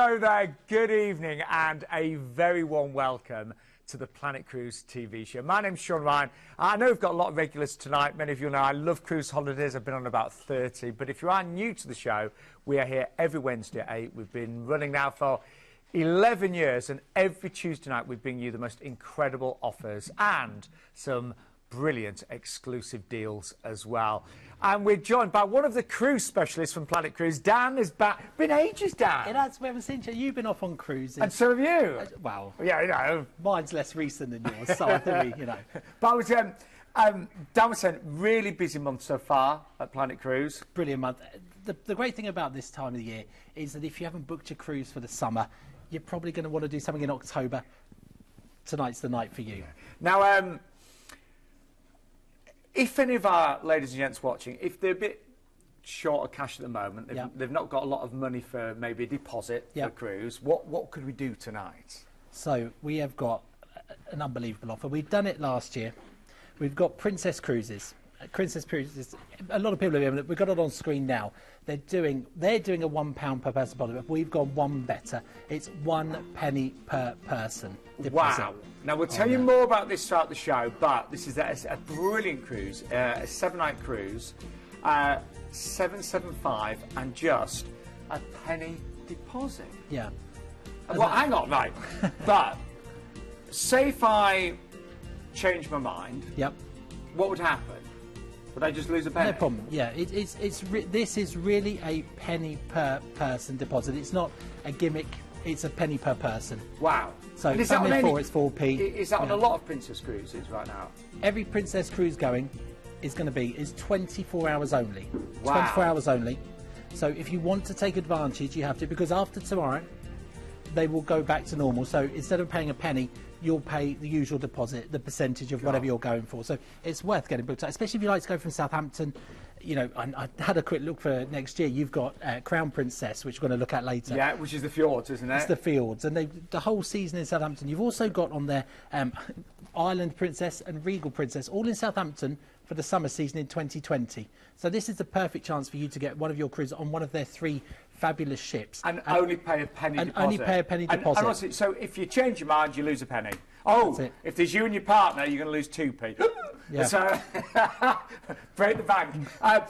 Hello there, good evening and a very warm welcome to the Planet Cruise TV show. My name's Sean Ryan. I know we've got a lot of regulars tonight. Many of you know I love cruise holidays. I've been on about 30. But if you are new to the show, we are here every Wednesday at 8. We've been running now for 11 years, and every Tuesday night we bring you the most incredible offers and some brilliant exclusive deals as well. And we're joined by one of the cruise specialists from Planet Cruise. Dan is back. Been ages, Dan. It has. We haven't seen you. You've been off on cruises. And so have you. Well, yeah, you know. Mine's less recent than yours, so I think we, you know. But I was, Dan was saying, really busy month so far at Planet Cruise. Brilliant month. The great thing about this time of the year is that if you haven't booked your cruise for the summer, you're probably going to want to do something in October. Tonight's the night for you. Yeah. Now, if any of our ladies and gents watching, if they're a bit short of cash at the moment, they've not got a lot of money for maybe a deposit for a cruise, what could we do tonight? So we have got an unbelievable offer. We've done it last year. We've got Princess Cruises. Princess Cruises, a lot of people have, we've got it on screen now. They're doing a £1 per person deposit, but we've gone one better. It's 1 penny per person deposit. Wow. Now we'll tell you more about this throughout the show, but this is a brilliant cruise, a 7-night cruise, 775 and just a penny deposit. Yeah. Well, hang on, right. But say if I change my mind, what would happen? Would I just lose a penny? No problem. Yeah, this is really a penny per person deposit. It's not a gimmick. It's a penny per person. Wow. So it's 4p. Is that on a lot of Princess Cruises right now? Every Princess Cruise going is 24 hours only. Wow. 24 hours only. So if you want to take advantage, you have to, because after tomorrow, they will go back to normal. So instead of paying a penny, you'll pay the usual deposit, the percentage of whatever you're going for. So it's worth getting booked out, especially if you like to go from Southampton. You know, I had a quick look for next year. You've got Crown Princess, which we're going to look at later. Yeah, which is the Fjords, isn't it? It's the Fjords, and the whole season in Southampton. You've also got on there Island Princess and Regal Princess, all in Southampton for the summer season in 2020. So this is the perfect chance for you to get one of your cruises on one of their 3 fabulous ships. And only pay a penny deposit. Only pay a penny deposit. And also, so if you change your mind, you lose a penny. Oh, if there's you and your partner, you're going to lose 2p. Yeah. So, break the bank.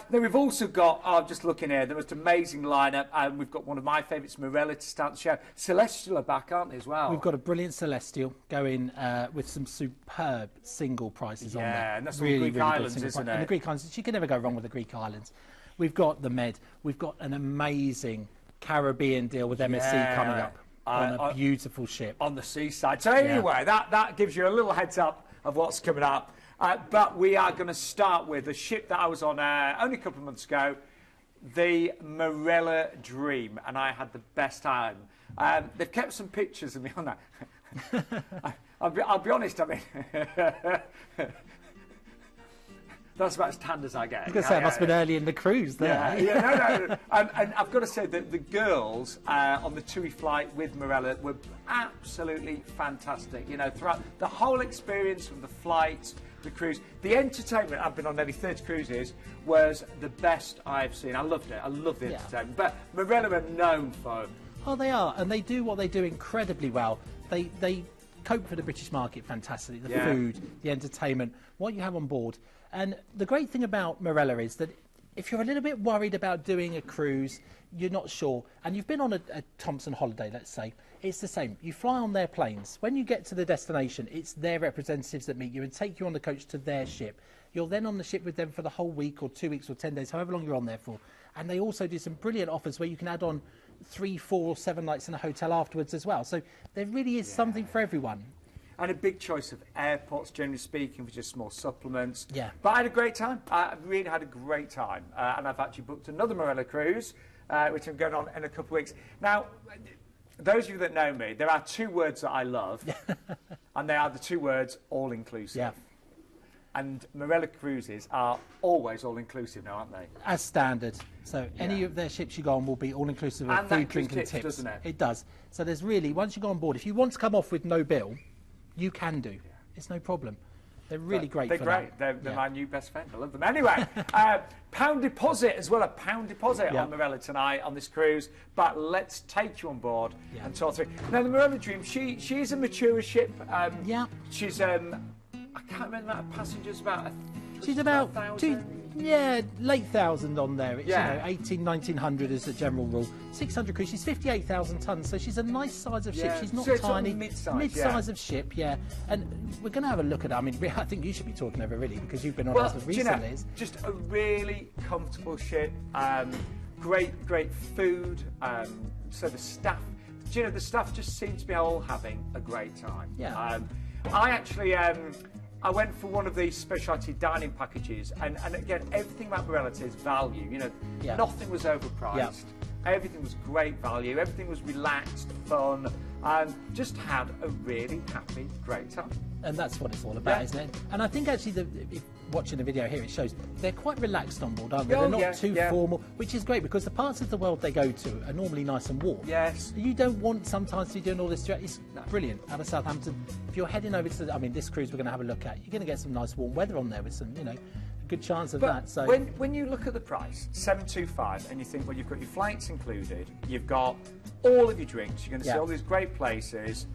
Then we've also got, just looking here, the most amazing lineup. We've got one of my favourites, Marella, to start the show. Celestyal are back, aren't they, as well? We've got a brilliant Celestyal going with some superb single prices on there. Yeah, and that's really, the Greek Islands, isn't it? And the Greek Islands, you can never go wrong with the Greek Islands. We've got the Med. We've got an amazing Caribbean deal with MSC coming up on a beautiful ship. On the Seaside. So anyway, that gives you a little heads up of what's coming up. But we are going to start with a ship that I was on only a couple of months ago, the Marella Dream, and I had the best time. They've kept some pictures of me on that. I'll be honest, I mean... That's about as tanned as I get. I was going to say, it must have been early in the cruise there. No. And I've got to say that the girls on the TUI flight with Marella were absolutely fantastic. You know, throughout the whole experience of the flight, the cruise, the entertainment, I've been on nearly 30 cruises, was the best I've seen. I loved it. I love the entertainment. But Marella are known for... Oh, they are. And they do what they do incredibly well. They cope for the British market fantastically. The food, the entertainment, what you have on board. And the great thing about Marella is that if you're a little bit worried about doing a cruise, you're not sure, and you've been on a Thompson holiday, let's say, it's the same. You fly on their planes. When you get to the destination, it's their representatives that meet you and take you on the coach to their ship. You're then on the ship with them for the whole week or 2 weeks or 10 days, however long you're on there for. And they also do some brilliant offers where you can add on 3, 4 or 7 nights in a hotel afterwards as well. So there really is something for everyone. And a big choice of airports, generally speaking, for just small supplements. Yeah. But I had a great time. I really had a great time. And I've actually booked another Marella cruise, which I'm going on in a couple of weeks. Now, those of you that know me, there are 2 words that I love. And they are the 2 words all-inclusive. Yeah. And Marella Cruises are always all-inclusive now, aren't they? As standard. So any of their ships you go on will be all-inclusive of food, drink and tips. Doesn't it? It does. So there's really, once you go on board, if you want to come off with no bill, you can do. It's no problem. They're really great. They're for great. That. They're my new best friend. I love them. Anyway, pound deposit as well. A pound deposit on Marella tonight on this cruise. But let's take you on board and talk through. Now, the Marella Dream, she's a mature ship. She's I can't remember the amount of passengers. She's about 1,000. Late thousand on there. It's, 1900 is the general rule. 600 cruise. She's 58,000 tons, so she's a nice size of ship. She's not tiny. Mid-size of ship, And we're going to have a look at her. I mean, I think you should be talking over really because you've been on us recently. Just a really comfortable ship. Great food. So the staff, the staff just seem to be all having a great time. I actually. I went for one of these specialty dining packages, and again, everything about Marella is value. Nothing was overpriced. Everything was great value. Everything was relaxed, fun, and just had a really happy, great time. And that's what it's all about, isn't it? And I think actually, watching the video here, it shows they're quite relaxed on board, aren't they? They're not too formal, which is great because the parts of the world they go to are normally nice and warm. Yes. You don't want sometimes to be doing all this. It's brilliant out of Southampton. If you're heading over to, this cruise we're going to have a look at, you're going to get some nice warm weather on there with some, a good chance of that. So when you look at the price, 725, and you think, well, you've got your flights included, you've got all of your drinks, you're going to see all these great places.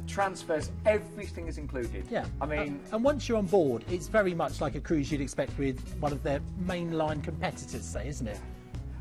Transfers, everything is included. I mean, and once you're on board, it's very much like a cruise you'd expect with one of their mainline competitors, say, isn't it?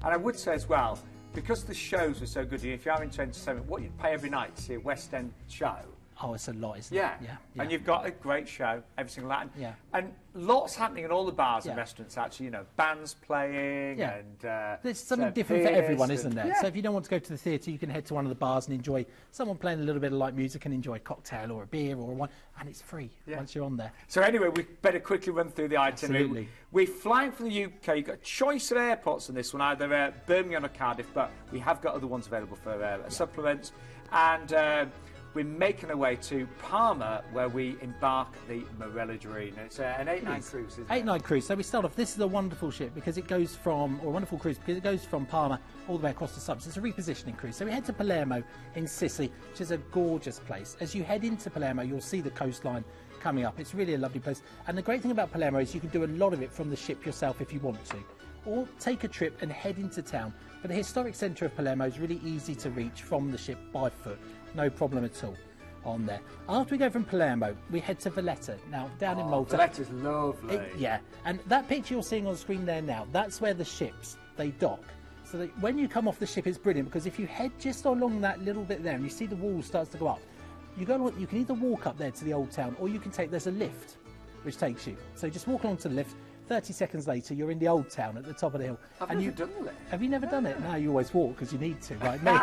And I would say as well, because the shows are so good, if you're having to entertainment, what you'd pay every night to see a West End show. Oh, it's a lot, isn't it? Yeah. And you've got a great show every single night. And lots happening in all the bars and restaurants, actually, bands playing and... There's something different for everyone, isn't there? So if you don't want to go to the theatre, you can head to one of the bars and enjoy someone playing a little bit of light music and enjoy a cocktail or a beer or a wine, and it's free once you're on there. So anyway, we better quickly run through the itinerary. Absolutely. We're flying from the UK. You've got a choice of airports on this one, either Birmingham or Cardiff, but we have got other ones available for supplements. And... we're making our way to Palma, where we embark the Marella Dream. It's an 8-night cruise, isn't it? 8-night cruise. So we start off. This is a wonderful ship because it goes from, or a wonderful cruise because it goes from Palma all the way across the Cyprus. It's a repositioning cruise. So we head to Palermo in Sicily, which is a gorgeous place. As you head into Palermo, you'll see the coastline coming up. It's really a lovely place. And the great thing about Palermo is you can do a lot of it from the ship yourself if you want to, or take a trip and head into town. But the historic centre of Palermo is really easy to reach from the ship by foot. No problem at all on there. After we go from Palermo, we head to Valletta. Now, down in Malta. Valletta's lovely. And that picture you're seeing on screen there now, that's where the ships, they dock. So that when you come off the ship, it's brilliant because if you head just along that little bit there and you see the wall starts to go up, you can either walk up there to the old town or you can there's a lift which takes you. So just walk along to the lift. 30 seconds later, you're in the old town at the top of the hill. I've never done it. Have you never done it? No, you always walk because you need to, right? No,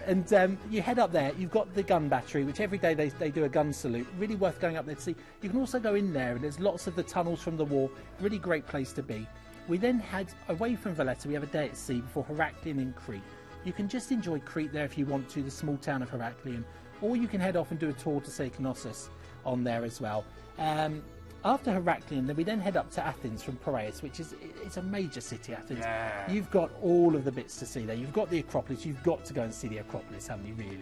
and you head up there. You've got the gun battery, which every day they do a gun salute. Really worth going up there to see. You can also go in there, and there's lots of the tunnels from the war. Really great place to be. We then head away from Valletta. We have a day at sea before Heraklion in Crete. You can just enjoy Crete there if you want to, the small town of Heraklion, or you can head off and do a tour to Knossos on there as well. After Heraklion, we then head up to Athens from Piraeus, which it's a major city, Athens. You've got all of the bits to see there. You've got the Acropolis. You've got to go and see the Acropolis, haven't you, really?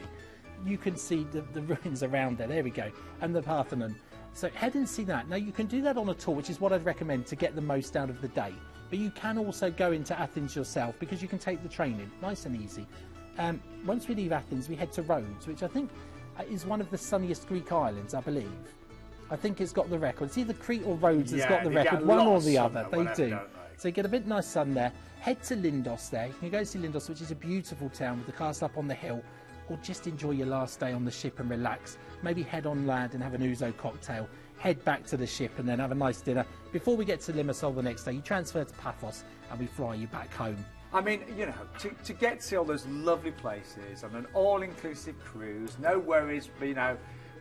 You can see the ruins around there. There we go. And the Parthenon. So head and see that. Now, you can do that on a tour, which is what I'd recommend to get the most out of the day. But you can also go into Athens yourself because you can take the train in. Nice and easy. Once we leave Athens, we head to Rhodes, which I think is one of the sunniest Greek islands, I believe. I think it's got the record. It's either Crete or Rhodes that's got the record, one or the other. They do. So you get a bit nice sun there. Head to Lindos there. You can go see Lindos, which is a beautiful town with the castle up on the hill, or just enjoy your last day on the ship and relax. Maybe head on land and have an ouzo cocktail. Head back to the ship and then have a nice dinner. Before we get to Limassol the next day, you transfer to Paphos and we fly you back home. I mean, to get to see all those lovely places on an all-inclusive cruise, no worries,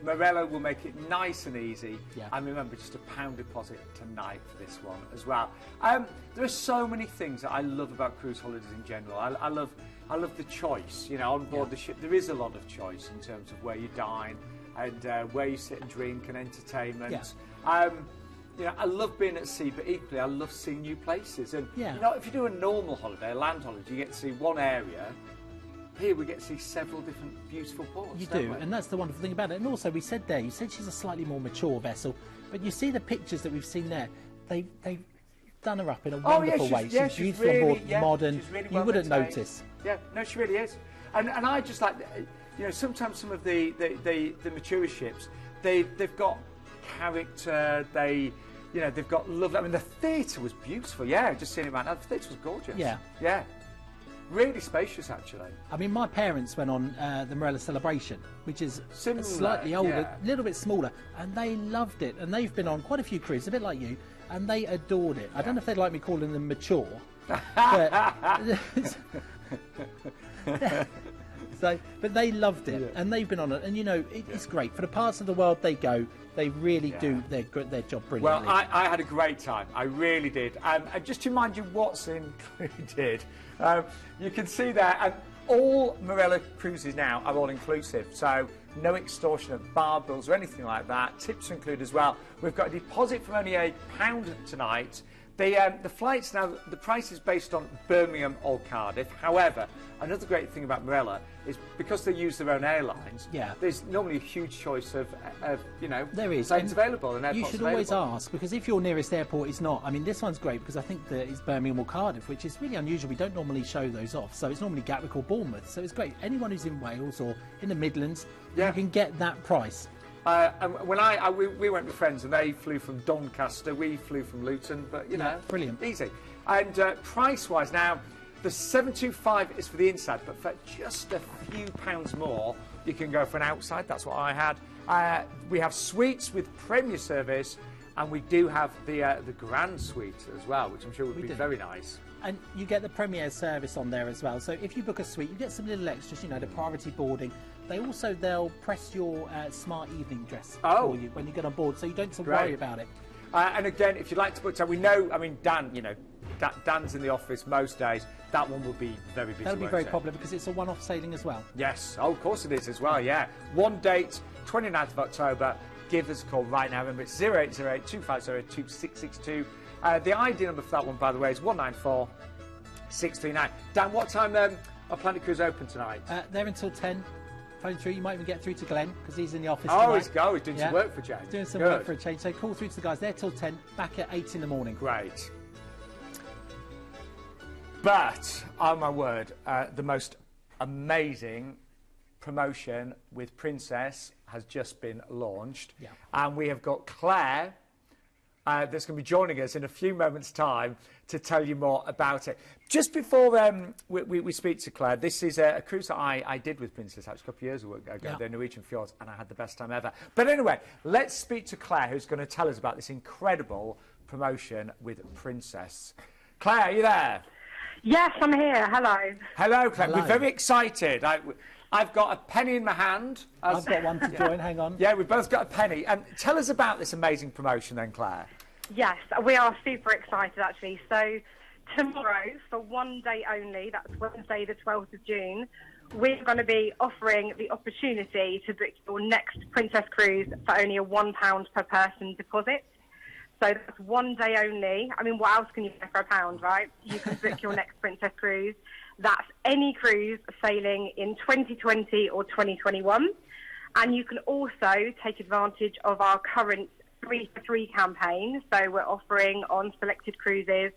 Marella will make it nice and easy. And remember, just a £1 deposit tonight for this one as well. There are so many things that I love about cruise holidays in general. I love the choice. On board the ship, there is a lot of choice in terms of where you dine and where you sit and drink and entertainment. I love being at sea, but equally I love seeing new places. And if you do a normal holiday, a land holiday, you get to see one area. here we get to see several different beautiful ports. You do, and that's the wonderful thing about it. And also, we said there, you said she's a slightly more mature vessel, but you see the pictures that we've seen there. They've done her up in a wonderful way. She's beautiful really, on board, modern. Really you wouldn't notice. Yeah, no, she really is. And I just like, you know, sometimes some of the mature ships, they've got character. They've got love. I mean, the theatre was beautiful. Yeah, just seeing it right now, the theatre was gorgeous. Yeah. Yeah. Really spacious, actually. I mean, my parents went on the Marella Celebration, which is Similar, slightly older, a little bit smaller, and they loved it. And they've been on quite a few cruises, a bit like you, and they adored it. I don't know if they'd like me calling them mature, but, but they loved it, and they've been on it. And, you know, it's great. For the parts of the world they go, they really do their job brilliantly. Well, I had a great time. I really did. And just to remind you what's included, you can see there, and all Marella Cruises now are all inclusive. So no extortionate bar bills or anything like that. Tips are included as well. We've got a deposit from only £1 tonight. The flights now, the price is based on Birmingham or Cardiff. However, another great thing about Marella is because they use their own airlines, there's normally a huge choice of there is planes available and airports you should available. always ask, because if your nearest airport is not, I mean, this one's great because I think that it's Birmingham or Cardiff, which is really unusual. We don't normally show those off, so it's normally Gatwick or Bournemouth. So it's great. Anyone who's in Wales or in the Midlands, you can get that price. And when we went with friends and they flew from Doncaster, we flew from Luton, but you know, brilliant, easy. And price-wise, now the 725 is for the inside, but for just a few pounds more, you can go for an outside. That's what I had. We have suites with Premier service, and we do have the Grand Suite as well, which I'm sure would be very nice. And you get the Premier service on there as well. So if you book a suite, you get some little extras, you know, the priority boarding. They'll press your smart evening dress for you when you get on board, so you don't have to worry about it. And again, if you'd like to book time, we know, I mean, Dan, you know, Dan's in the office most days. That one will be very busy. That'll be very popular because it's a one-off sailing as well. Yes, of course it is as well, yeah. One date, 29th of October. Give us a call right now. Remember, it's 0808 250 2662. The ID number for that one, by the way, is 194 639. Dan, what time are Planet Cruise open tonight? They're until 10. Phone through. You might even get through to Glenn because he's in the office tonight. He's doing some work for a change. Doing some work for a change. So call through to the guys. They're till 10, back at 8 in the morning. Great. But, oh my word, the most amazing promotion with Princess has just been launched. Yeah. And we have got Claire that's going to be joining us in a few moments' time to tell you more about it. Just before we speak to Claire, this is a cruise that I did with Princess actually a couple of years ago, the Norwegian Fjords, and I had the best time ever. But anyway, let's speak to Claire, who's going to tell us about this incredible promotion with Princess. Claire, are you there? Yes, I'm here. Hello. Hello, Claire. Hello. We're very excited. I've got a penny in my hand. I've got one to join. Hang on. Yeah, we've both got a penny. Tell us about this amazing promotion then, Claire. Yes, we are super excited actually. So tomorrow, for one day only, that's Wednesday the 12th of June, we're going to be offering the opportunity to book your next Princess Cruise for only a £1 per person deposit. So that's one day only. I mean, what else can you get for £1, right? You can book your next Princess Cruise. That's any cruise sailing in 2020 or 2021. And you can also take advantage of our current 3 for 3 campaign. So we're offering on selected cruises,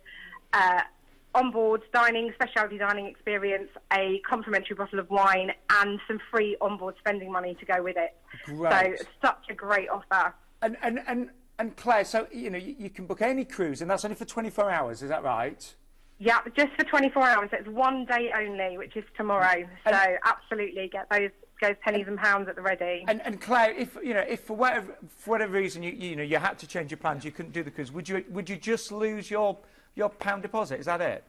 onboard dining, specialty dining experience, a complimentary bottle of wine, and some free onboard spending money to go with it. Great. So such a great offer. And Claire, so you know you can book any cruise, and that's only for 24 hours. Is that right? Yeah, just for 24 hours. It's one day only, which is tomorrow. So absolutely get those pennies and pounds at the ready. And Claire, if for whatever reason you had to change your plans, you couldn't do the cruise, would you just lose your pound deposit? Is that it?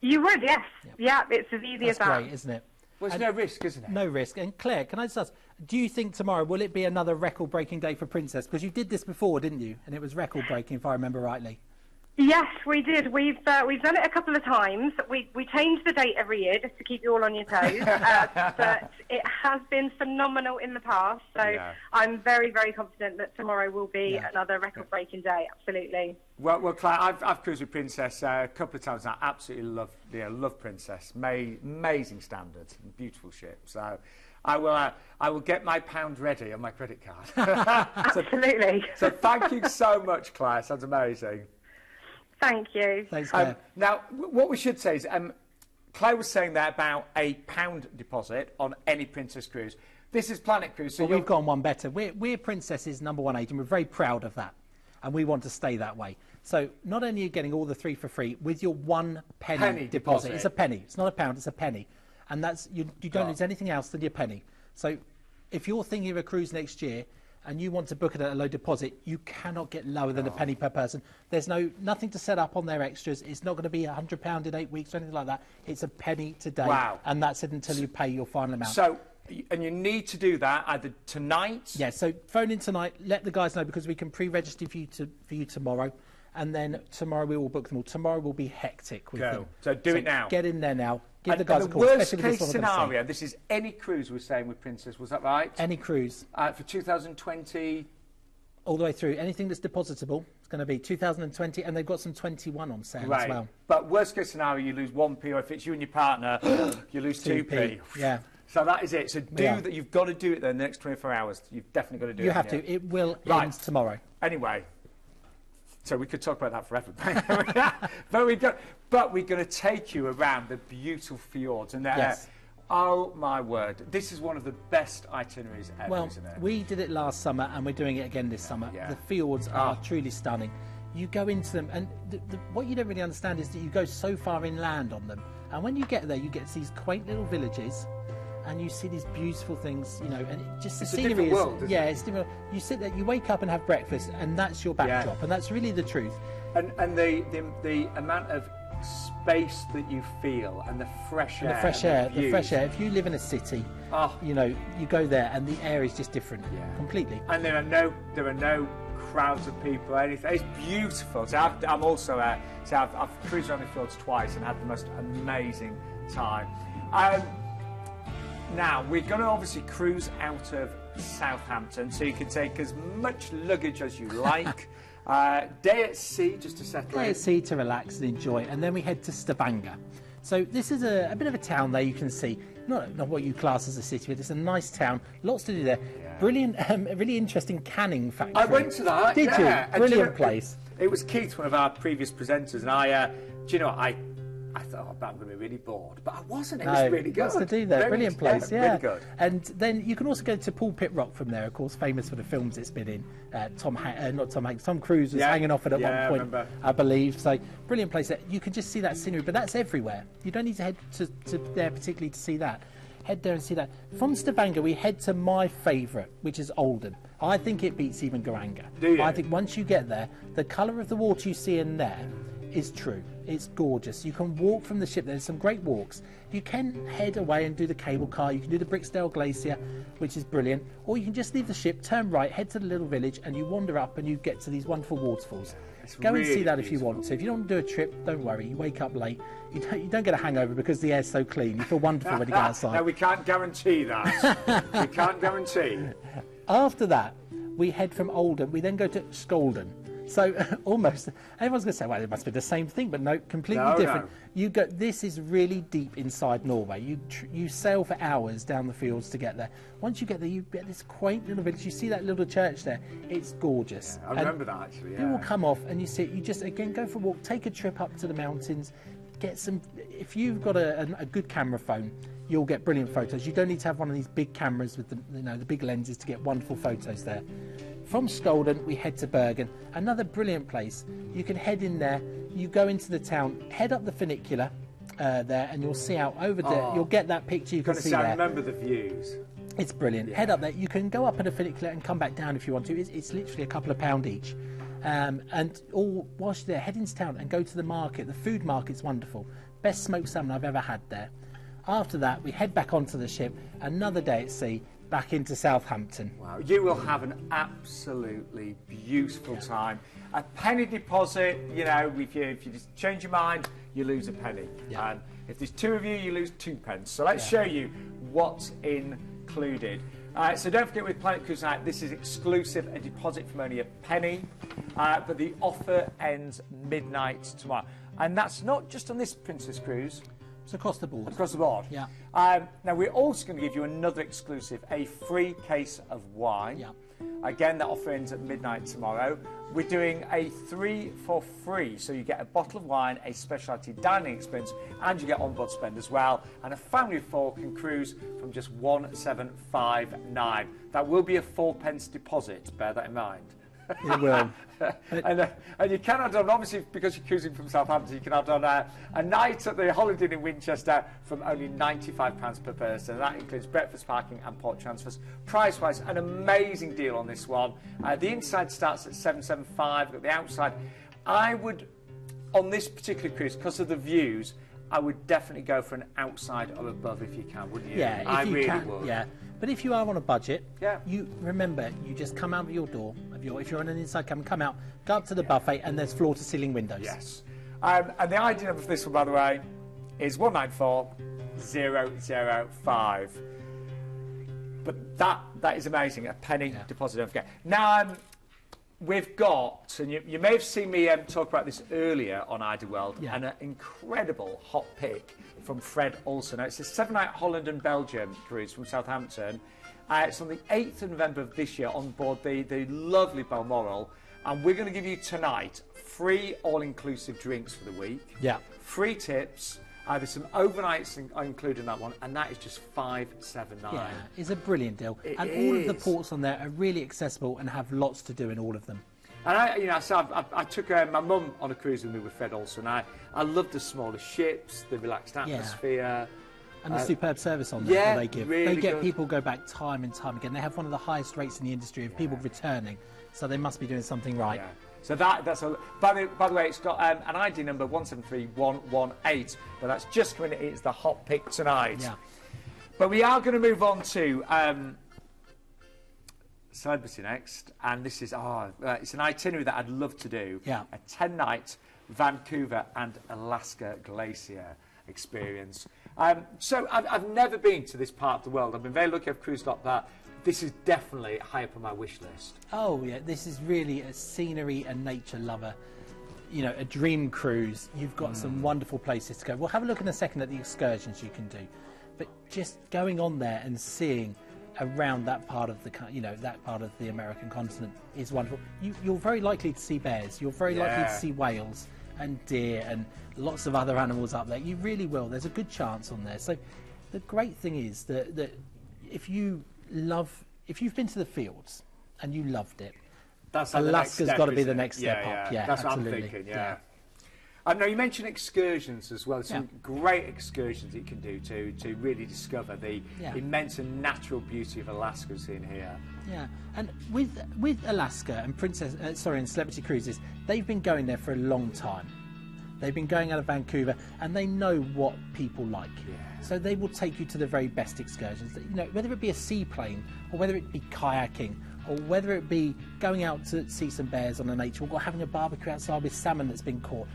You would, yes. Yeah, it's as easy as that. That's great, isn't it? Well, there's no risk, isn't it? No risk. And Claire, can I just ask, do you think tomorrow, will it be another record-breaking day for Princess? Because you did this before, didn't you? And it was record-breaking, if I remember rightly. Yes, we did. We've done it a couple of times. We change the date every year just to keep you all on your toes. But it has been phenomenal in the past. So I'm very, very confident that tomorrow will be another record-breaking day. Absolutely. Well, Claire, I've cruised with Princess a couple of times. I absolutely love Princess. Amazing standards, and beautiful ship. So I will get my pound ready on my credit card. Absolutely. So thank you so much, Claire. Sounds amazing. Thank you. Thanks, Claire. Now, what we should say is, Claire was saying there about a £1 deposit on any Princess cruise. This is Planet Cruise. So we've gone one better. We're Princess's #1 agent. We're very proud of that, and we want to stay that way. So not only are you getting all the 3 for free with your £1 deposit. It's a penny. It's not a pound. It's a penny, and that's you don't lose anything else than your penny. So if you're thinking of a cruise next year, and you want to book it at a low deposit, you cannot get lower than a penny per person. There's nothing to set up on their extras. It's not going to be £100 in 8 weeks or anything like that. It's a penny today. Wow. And that's it until you pay your final amount. So, and you need to do that either tonight. Yeah, so phone in tonight, let the guys know, because we can pre-register for you tomorrow. And then tomorrow we will book them all. Tomorrow will be hectic with them. So do it now. Get in there now. Give the guys a call. Worst case scenario, this is any cruise we're saying with Princess, was that right? Any cruise. For 2020? All the way through. Anything that's depositable, it's going to be 2020, and they've got some 21 on sale as well. But worst case scenario, you lose 1p, or if it's you and your partner, you lose 2p. Yeah. So that is it. So that. You've got to do it then the next 24 hours. You've definitely got to do it. You have to. It will end tomorrow. Anyway. So we could talk about that forever. But we're going to take you around the beautiful fjords. And oh, my word. This is one of the best itineraries ever, isn't it? We did it last summer, and we're doing it again this summer. The fjords are truly stunning. You go into them, and what you don't really understand is that you go so far inland on them. And when you get there, you get to these quaint little villages, and you see these beautiful things, you know, and the scenery is... world, isn't it? It's different. You sit there, you wake up and have breakfast, and that's your backdrop, and that's really the truth. And the amount of space that you feel, and the fresh air. The fresh air. If you live in a city, you know, you go there, and the air is just different, completely. And there are no crowds of people or anything. It's beautiful. So I'm also I've cruised around the fjords twice and had the most amazing time. Now, we're going to obviously cruise out of Southampton, so you can take as much luggage as you like. Day at sea, just to settle in. Day at sea to relax and enjoy, and then we head to Stavanger. So this is a bit of a town there, you can see. Not what you class as a city, but it's a nice town. Lots to do there. Brilliant, a really interesting canning factory. I went to that. Did you? Brilliant place. It was Keith, one of our previous presenters, and I thought I'm going to be really bored, but I wasn't. It was really good. Lots to do there. Brilliant place, Really good. And then you can also go to Pulpit Rock from there, of course, famous for the films it's been in. Tom Cruise was hanging off it at one point, I believe. So brilliant place there. You can just see that scenery, but that's everywhere. You don't need to head to there particularly to see that. Head there and see that. From Stavanger, we head to my favourite, which is Oldham. I think it beats even Garanga. Do you? I think once you get there, the colour of the water you see in there is true. It's gorgeous. You can walk from the ship. There's some great walks. You can head away and do the cable car. You can do the Brixdale Glacier, which is brilliant. Or you can just leave the ship, turn right, head to the little village, and you wander up and you get to these wonderful waterfalls. Go and see that if you want to. If you don't want to do a trip, don't worry. You wake up late. You don't get a hangover because the air's so clean. You feel wonderful when you go outside. No, we can't guarantee that. We can't guarantee. After that, we head from Oldham. We then go to Skjolden. So almost everyone's going to say, well, it must be the same thing, but no, completely different. No. You go. This is really deep inside Norway. You sail for hours down the fjords to get there. Once you get there, you get this quaint little village. You see that little church there. It's gorgeous. I remember that actually. You will come off and you see it. You just again go for a walk, take a trip up to the mountains, get some. If you've got a good camera phone, you'll get brilliant photos. You don't need to have one of these big cameras with the big lenses to get wonderful photos there. From Skjolden, we head to Bergen, another brilliant place. You can head in there, you go into the town, head up the funicular there, and you'll see out over there. You'll get that picture you can see there. I remember the views. It's brilliant. Head up there. You can go up in a funicular and come back down if you want to. It's literally a couple of pound each. And all whilst you're there, head into town and go to the market. The food market's wonderful. Best smoked salmon I've ever had there. After that, we head back onto the ship. Another day at sea. back into Southampton. Wow, you will have an absolutely beautiful time. A penny deposit, you know, if you just change your mind, you lose a penny. Yeah. And if there's 2 of you, you lose 2 pence. So let's show you what's included. So don't forget, with Planet Cruise Night, this is exclusive, a deposit from only a penny. But the offer ends midnight tomorrow. And that's not just on this Princess Cruise. It's across the board. Across the board. Yeah. Now, we're also going to give you another exclusive, a free case of wine. Yeah. Again, that offer ends at midnight tomorrow. We're doing a 3 for free, so you get a bottle of wine, a specialty dining experience, and you get onboard spend as well. And a family of 4 can cruise from just 1,759. That will be a 4 pence deposit. Bear that in mind. It will. And you can add on, obviously, because you're cruising from Southampton, you can add on a night at the Holiday Inn in Winchester from only £95 per person. That includes breakfast, parking and port transfers. Price-wise, an amazing deal on this one. The inside starts at $775, but the outside, I would, on this particular cruise, because of the views, I would definitely go for an outside or above if you can, wouldn't you? Yeah, I if you really can. would. Yeah. But if you are on a budget, Yeah. you remember, you just come out of your door, if you're on an inside cabin, come out, go up to the buffet, and there's floor-to-ceiling windows. Yes. And the ID number for this one, by the way, is 194005. But that is amazing. A penny deposit, don't forget. Now, we've got, and you may have seen me talk about this earlier on Idyllic, and an incredible hot pick from Fred Olsen. Now, it's a 7-night Holland and Belgium cruise from Southampton. It's on the 8th of November of this year on board the lovely Balmoral. And we're going to give you tonight free all-inclusive drinks for the week. Yeah. Free tips. There's some overnights included in that one, and that is just $579. Yeah, it's a brilliant deal. It and all of the is. ports on there are really accessible and have lots to do in all of them. And I took my mum on a cruise with me with Fred also, and I loved the smaller ships, the relaxed atmosphere. And the superb service on there that they give. Really they get good. people go back time and time again. They have one of the highest rates in the industry of people returning, so they must be doing something right. Yeah. So that's a. By the way, it's got an ID number 173118, but that's just when it's the hot pick tonight. Yeah. But we are going to move on to celebrity next, and this is it's an itinerary that I'd love to do. Yeah. A 10-night Vancouver and Alaska Glacier experience. So I've never been to this part of the world. I've been very lucky I've cruised up that. This is definitely high up on my wish list. Oh yeah, this is really a scenery and nature lover. You know, a dream cruise. You've got some wonderful places to go. We'll have a look in a second at the excursions you can do, but just going on there and seeing around that part of the that part of the American continent is wonderful. You're very likely to see bears. You're very likely to see whales and deer and lots of other animals up there. You really will. There's a good chance on there. So the great thing is that if you've been to the Fjords and you loved it, Alaska's got to be the next step up. Yeah, that's absolutely. what I'm thinking. Yeah. Now you mentioned excursions as well. Some great excursions that you can do to really discover the immense and natural beauty of Alaska seen here. Yeah, and with Alaska and Celebrity Cruises, they've been going there for a long time. They've been going out of Vancouver, and they know what people like. Yeah. So they will take you to the very best excursions. You know, whether it be a seaplane, or whether it be kayaking, or whether it be going out to see some bears on a nature walk, or having a barbecue outside with salmon that's been caught.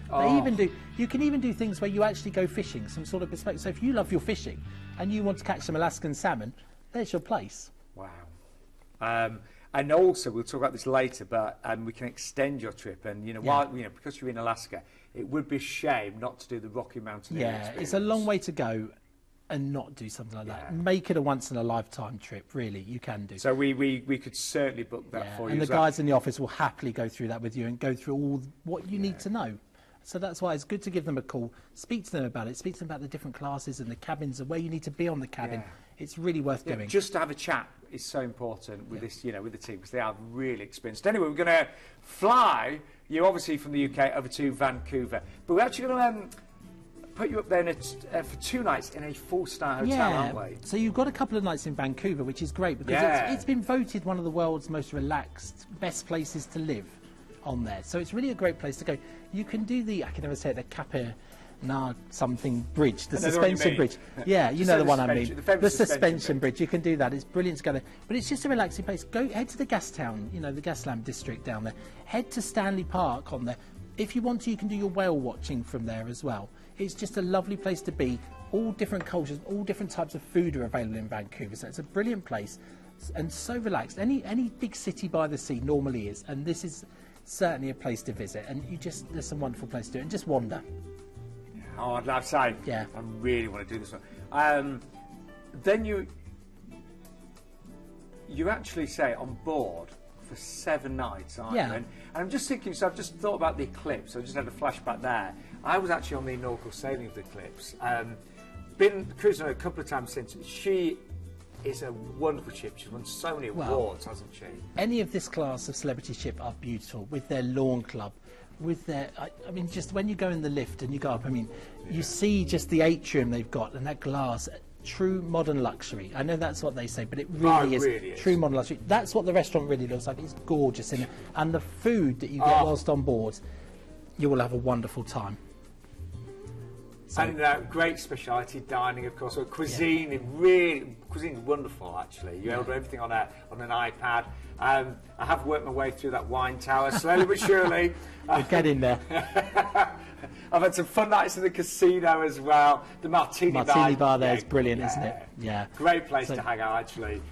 You can even do things where you actually go fishing, some sort of perspective. So if you love your fishing, and you want to catch some Alaskan salmon, there's your place. Wow. And also, we'll talk about this later, but we can extend your trip. And because you're in Alaska, it would be a shame not to do the Rocky Mountaineering experience. It's a long way to go, and not do something like that. Make it a once in a lifetime trip. Really, you can do. So we could certainly book that for you. And the guys in the office will happily go through that with you and go through all what you need to know. So that's why it's good to give them a call, speak to them about it, speak to them about the different classes and the cabins and where you need to be on the cabin. It's really worth doing. Just to have a chat is so important with this, with the team, because they are really experienced. Anyway, we're going to fly you obviously from the UK over to Vancouver, but we're actually going to put you up there for 2 nights in a 4-star hotel, aren't we? So you've got a couple of nights in Vancouver, which is great because it's been voted one of the world's most relaxed, best places to live on there. So it's really a great place to go. You can do I can never say it, the something bridge, the I know the one you suspension mean. bridge. Yeah, you know the one I mean. The famous The suspension suspension bridge. You can do that. It's brilliant to go there. But it's just a relaxing place. Head to the gas town, you know, the gas lamp district down there. Head to Stanley Park on there. If you want to, you can do your whale watching from there as well. It's just a lovely place to be. All different cultures, all different types of food are available in Vancouver. So it's a brilliant place and so relaxed. Any big city by the sea normally is, and this is certainly a place to visit. And there's some wonderful place to do it, and just wander. Oh, I'd love to say. Yeah. I really want to do this one. Then you actually say on board for 7 nights, aren't Yeah. you? And I'm just thinking, so I've just thought about the Eclipse. I just had a flashback there. I was actually on the inaugural sailing of the Eclipse. Been cruising her a couple of times since. She is a wonderful ship. She's won so many awards, hasn't she? Any of this class of celebrity ship are beautiful, with their lawn club, with their, I mean, just when you go in the lift and you go up, I mean, you see just the atrium they've got and that glass, true modern luxury. I know that's what they say, but it really is true modern luxury. That's what the restaurant really looks like. It's gorgeous in it. And the food that you get whilst on board, you will have a wonderful time. So, And great speciality dining, of course. Cuisine, cuisine is wonderful, actually. You order everything on an iPad. I have worked my way through that wine tower, slowly but surely. we'll get in there. I've had some fun nights in the casino as well. The Martini bar there is brilliant, isn't it? Yeah. Great place to hang out, actually.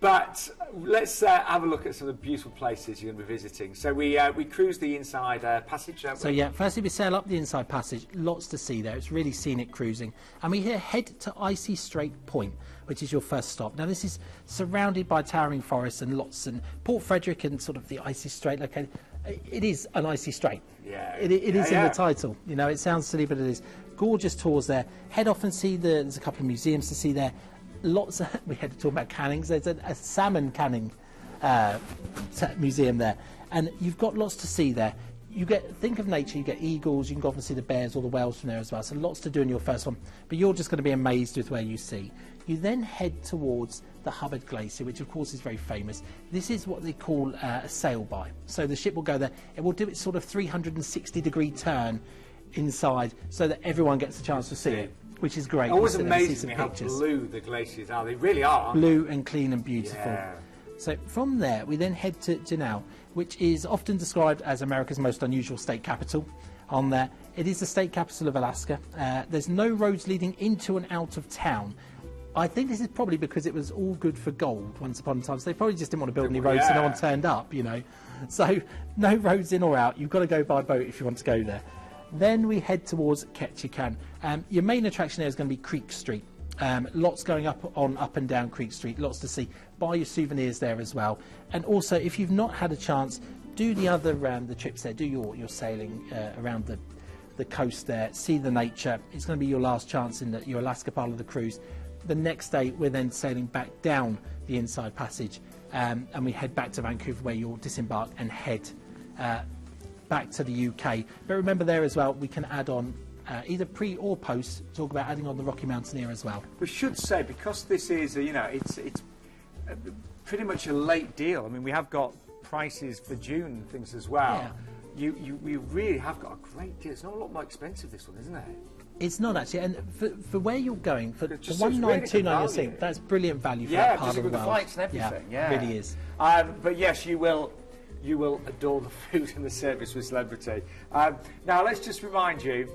But let's have a look at some of the beautiful places you're going to be visiting. So we cruise the inside passage, don't we? So yeah, firstly we sail up the inside passage, lots to see there. It's really scenic cruising. And we head to Icy Strait Point, which is your first stop. Now this is surrounded by towering forests and lots, and Port Frederick and sort of the Icy Strait located. It is an icy strait. Yeah. It is in the title. You know, it sounds silly, but it is. Gorgeous tours there. Head off and see there's a couple of museums to see there. We had to talk about cannings. There's a salmon canning museum there, and you've got lots to see there. Think of nature. You get eagles. You can go off and see the bears or the whales from there as well. So lots to do in your first one, but you're just going to be amazed with where you see. You then head towards the Hubbard Glacier, which of course is very famous. This is what they call a sail-by. So the ship will go there. It will do its sort of 360-degree turn inside, so that everyone gets a chance to see it, which is great. It always amazes me how blue the glaciers are. They really are. Blue and clean and beautiful. Yeah. So from there, we then head to Juneau, which is often described as America's most unusual state capital. On there, it is the state capital of Alaska. There's no roads leading into and out of town. I think this is probably because it was all good for gold once upon a time. So they probably just didn't want to build any roads, so no one turned up, you know. So no roads in or out. You've got to go by boat if you want to go there. Then we head towards Ketchikan. Your main attraction there is going to be Creek Street. Lots going up and down Creek Street, lots to see. Buy your souvenirs there as well. And also, if you've not had a chance, do the other the trips there. Do your sailing around the coast there. See the nature. It's going to be your last chance in your Alaska part of the cruise. The next day, we're then sailing back down the inside passage, and we head back to Vancouver, where you'll disembark and head back to the UK. But remember there as well, we can add on either pre or post, talk about adding on the Rocky Mountaineer as well. We should say, because this is, it's pretty much a late deal. I mean, we have got prices for June and things as well. Yeah. We really have got a great deal. It's not a lot more expensive, this one, isn't it? It's not actually, and for where you're going, for the 1929 you're seeing, that's brilliant value for that part of the world. Yeah, with the flights and everything. Yeah, it really is. But yes, you will adore the food and the service with Celebrity. Now, let's just remind you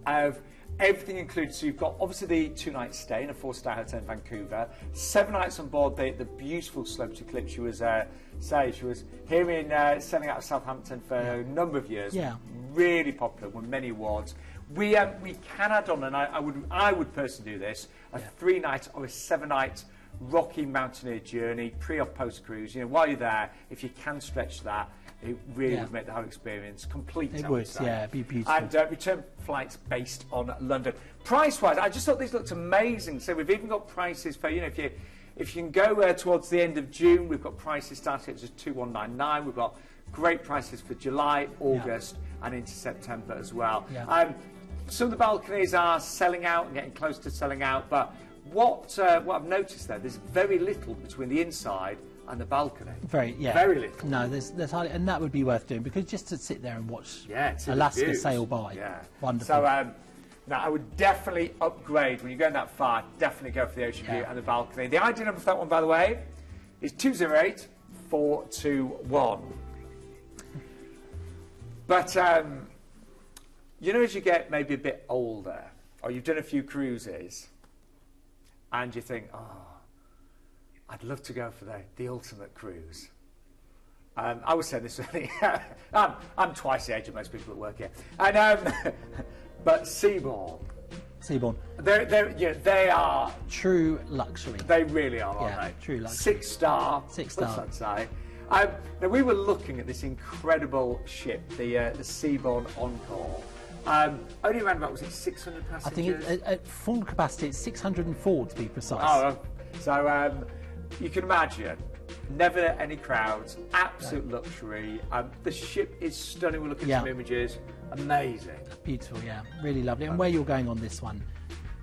of everything included. So you've got obviously the 2-night stay in a 4-star hotel in Vancouver, 7 nights on board the beautiful Celebrity Eclipse. She was here in sailing out of Southampton for a number of years. Yeah, really popular, won many awards. We can add on, and I would personally do this, a 3-night or a 7-night Rocky Mountaineer journey, pre or post cruise. You know, while you're there, if you can stretch that, it really would make the whole experience complete. It would, it'd be beautiful. And return flights based on London. Price-wise, I just thought these looked amazing. So we've even got prices for, if you can go towards the end of June, we've got prices starting at just $2,199. We've got great prices for July, August, and into September as well. Yeah. Some of the balconies are selling out and getting close to selling out, but what I've noticed there's very little between the inside and the balcony. Very little. No, there's hardly, and that would be worth doing, because just to sit there and watch it's Alaska views. sail by. Yeah, wonderful. So now I would definitely upgrade when you're going that far. Definitely go for the ocean view and the balcony. The ID number for that one, by the way, is 208421. But you know, as you get maybe a bit older, or you've done a few cruises, and you think, oh, I'd love to go for the ultimate cruise. I was saying this earlier. I'm twice the age of most people that work here. And but Seabourn, they are true luxury. They really are, aren't they? True luxury. 6 star. 6 star. I'd say. Now we were looking at this incredible ship, the Seabourn Encore. Only around about, was it 600 passengers? I think at full capacity it's 604 to be precise. Oh, so you can imagine, never any crowds, absolute luxury. The ship is stunning. We're looking at some images, amazing. Beautiful, yeah, really lovely. And where you're going on this one,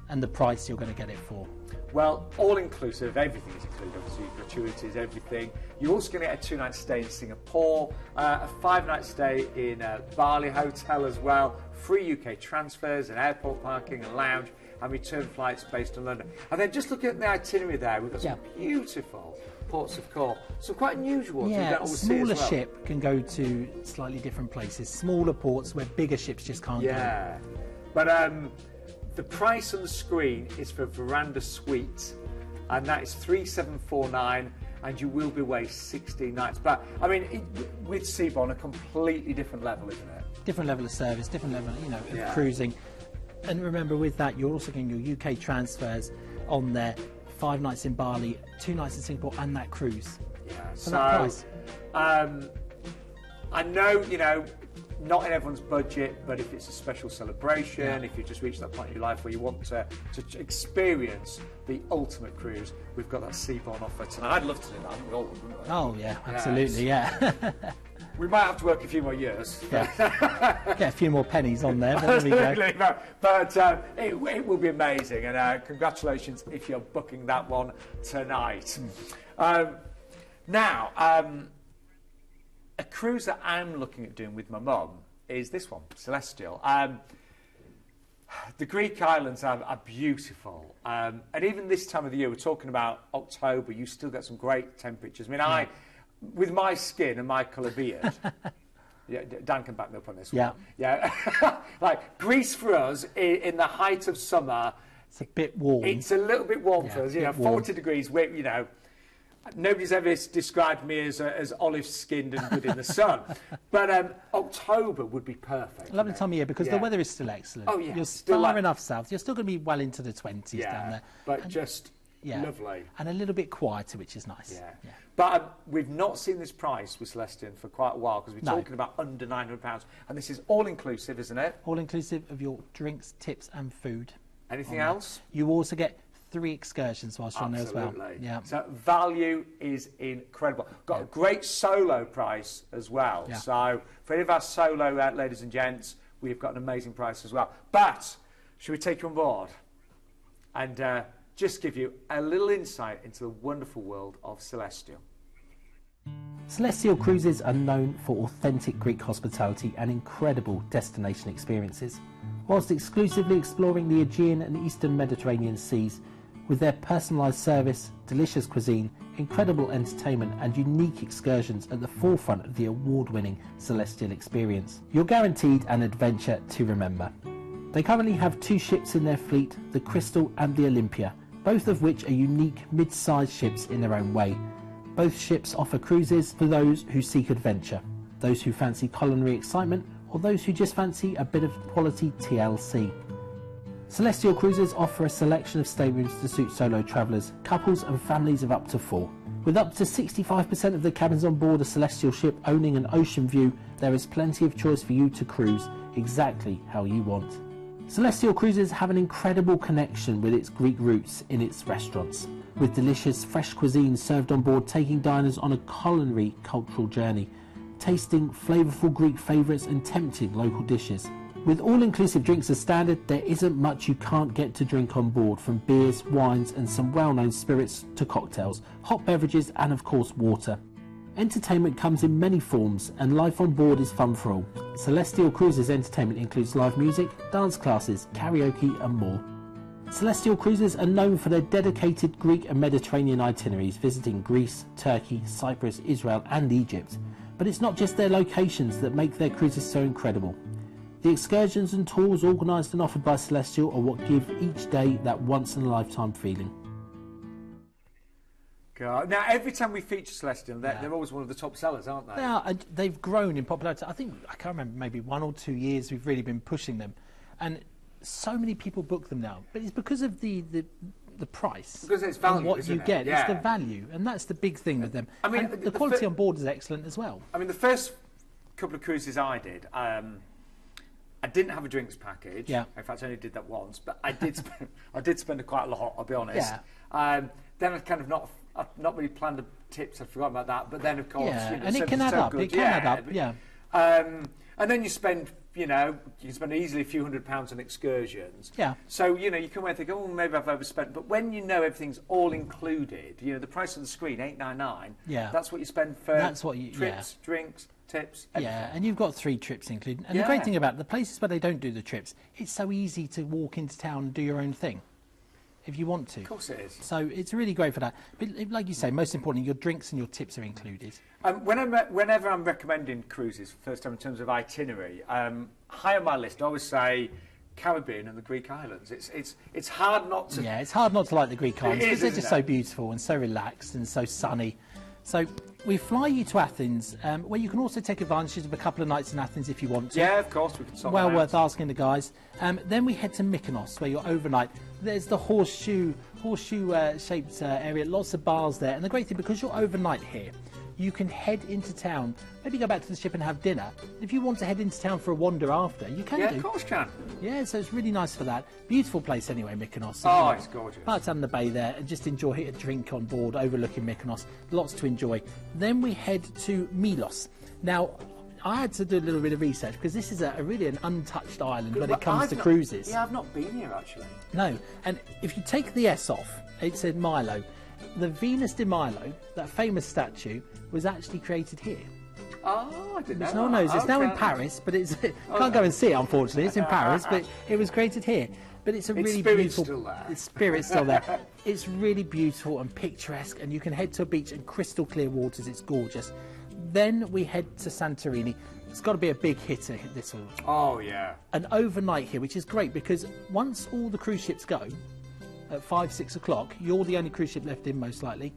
and the price you're going to get it for? Well, all inclusive, everything is included, obviously, gratuities, everything. You're also going to get a 2-night stay in Singapore, a 5-night stay in Bali Hotel as well, free UK transfers and airport parking and lounge, and return flights based on London. And then just looking at the itinerary there, we've got some beautiful ports of call, some quite unusual ones. Yeah, a smaller ship can go to slightly different places, smaller ports where bigger ships just can't go. Yeah, but the price on the screen is for Veranda Suite, and that is 3749, and you will be away 16 nights. But I mean, with Seabourn, a completely different level, isn't it? Different level of service, different level, of cruising. And remember, with that, you're also getting your UK transfers on there. 5 nights in Bali, 2 nights in Singapore, and that cruise. Yeah. For that price. I know, not in everyone's budget, but if it's a special celebration, if you just reached that point in your life where you want to experience the ultimate cruise, we've got that Seabourn offer tonight. I'd love to do that. We all would, wouldn't we? Oh, yeah, absolutely, yeah. We might have to work a few more years. Get a few more pennies on there, but there we go. But it will be amazing, and congratulations if you're booking that one tonight. Now, a cruise that I'm looking at doing with my mum is this one, Celestyal. The Greek islands are beautiful, and even this time of the year, we're talking about October, you still get some great temperatures. I mean, with my skin and my colour beard, Dan can back me up on this one. Yeah. Like, Greece for us, in the height of summer, it's a bit warm. It's a little bit warm for us, 40 degrees, nobody's ever described me as olive-skinned and good in the sun. But October would be perfect. Lovely time of year, because the weather is still excellent. Oh, yeah. You're far enough south. You're still going to be well into the 20s down there. But just lovely. And a little bit quieter, which is nice. Yeah. But we've not seen this price with Celestyal for quite a while, because we're talking about under £900. And this is all-inclusive, isn't it? All-inclusive of your drinks, tips and food. Anything else? You also get 3 excursions whilst you're on there as well. Yeah. So value is incredible. Got a great solo price as well. Yeah. So for any of our solo ladies and gents, we've got an amazing price as well. But should we take you on board and just give you a little insight into the wonderful world of Celestyal? Celestyal Cruises are known for authentic Greek hospitality and incredible destination experiences, whilst exclusively exploring the Aegean and Eastern Mediterranean seas. With their personalised service, delicious cuisine, incredible entertainment and unique excursions at the forefront of the award-winning Celestyal experience, you're guaranteed an adventure to remember. They currently have 2 ships in their fleet, the Crystal and the Olympia, both of which are unique mid-sized ships in their own way. Both ships offer cruises for those who seek adventure, those who fancy culinary excitement, or those who just fancy a bit of quality TLC. Celestyal Cruises offer a selection of staterooms to suit solo travellers, couples and families of up to 4. With up to 65% of the cabins on board a Celestyal ship owning an ocean view, there is plenty of choice for you to cruise exactly how you want. Celestyal Cruises have an incredible connection with its Greek roots in its restaurants, with delicious fresh cuisine served on board, taking diners on a culinary cultural journey, tasting flavourful Greek favourites and tempting local dishes. With all-inclusive drinks as standard, there isn't much you can't get to drink on board, from beers, wines and some well-known spirits to cocktails, hot beverages and of course water. Entertainment comes in many forms and life on board is fun for all. Celestyal Cruises entertainment includes live music, dance classes, karaoke and more. Celestyal Cruises are known for their dedicated Greek and Mediterranean itineraries, visiting Greece, Turkey, Cyprus, Israel and Egypt. But it's not just their locations that make their cruises so incredible. The excursions and tours organised and offered by Celestyal are what give each day that once-in-a-lifetime feeling. God. Now, every time we feature Celestyal, they're always one of the top sellers, aren't they? They are, and they've grown in popularity. I can't remember, maybe 1 or 2 years we've really been pushing them. And so many people book them now. But it's because of the price. Because it's value, and what isn't you it? get. Yeah. It's the value. And that's the big thing with them. I mean, and the quality on board is excellent as well. I mean, the first couple of cruises I did, I didn't have a drinks package. Yeah. In fact, I only did that once, but I did spend quite a lot, I'll be honest. Yeah. Then I've not really planned the tips, I'd forgotten about that, but then of course, Yeah, you know, and it can add up. It can add up, yeah. And then you spend, you can spend easily a few £100s on excursions. Yeah. So, you can away and think, oh, maybe I've overspent. But when you know everything's all included, the price on the screen, $8.99. Yeah. That's what you spend for trips, drinks, tips. Everything. Yeah, and you've got 3 trips included. And the great thing about it, the places where they don't do the trips, it's so easy to walk into town and do your own thing, if you want to. Of course it is. So it's really great for that. But like you say, most importantly, your drinks and your tips are included. Whenever I'm recommending cruises, first time in terms of itinerary, high on my list, I always say Caribbean and the Greek islands. It's hard not to... Yeah, it's hard not to like the Greek islands because they're just so it? beautiful and so relaxed and so sunny. So we fly you to Athens, where you can also take advantage of a couple of nights in Athens if you want to. Yeah, of course, we can sort Well that out. worth asking the guys. Then we head to Mykonos, where you're overnight. There's the horseshoe-shaped area, lots of bars there. And the great thing, because you're overnight here, you can head into town, maybe go back to the ship and have dinner. If you want to head into town for a wander after, you can do. Yeah, of course you can. Yeah, so it's really nice for that. Beautiful place anyway, Mykonos. Oh, it's gorgeous. Right on the bay there, and just enjoy a drink on board overlooking Mykonos. Lots to enjoy. Then we head to Milos. Now, I had to do a little bit of research because this is really an untouched island when it comes to cruises. Yeah, I've not been here actually. No, and if you take the S off, it said Milo. The Venus de Milo, that famous statue, was actually created here. Oh, I didn't know. Which no one knows. It's now in Paris, but it's can't go and see it, unfortunately. It's in Paris, but it was created here. But it's a really beautiful. Still there. The spirit's still there. It's really beautiful and picturesque, and you can head to a beach in crystal clear waters. It's gorgeous. Then we head to Santorini. It's got to be a big hitter, this one. Oh yeah. An overnight here, which is great because once all the cruise ships go at 5, 6 o'clock, you're the only cruise ship left in, most likely.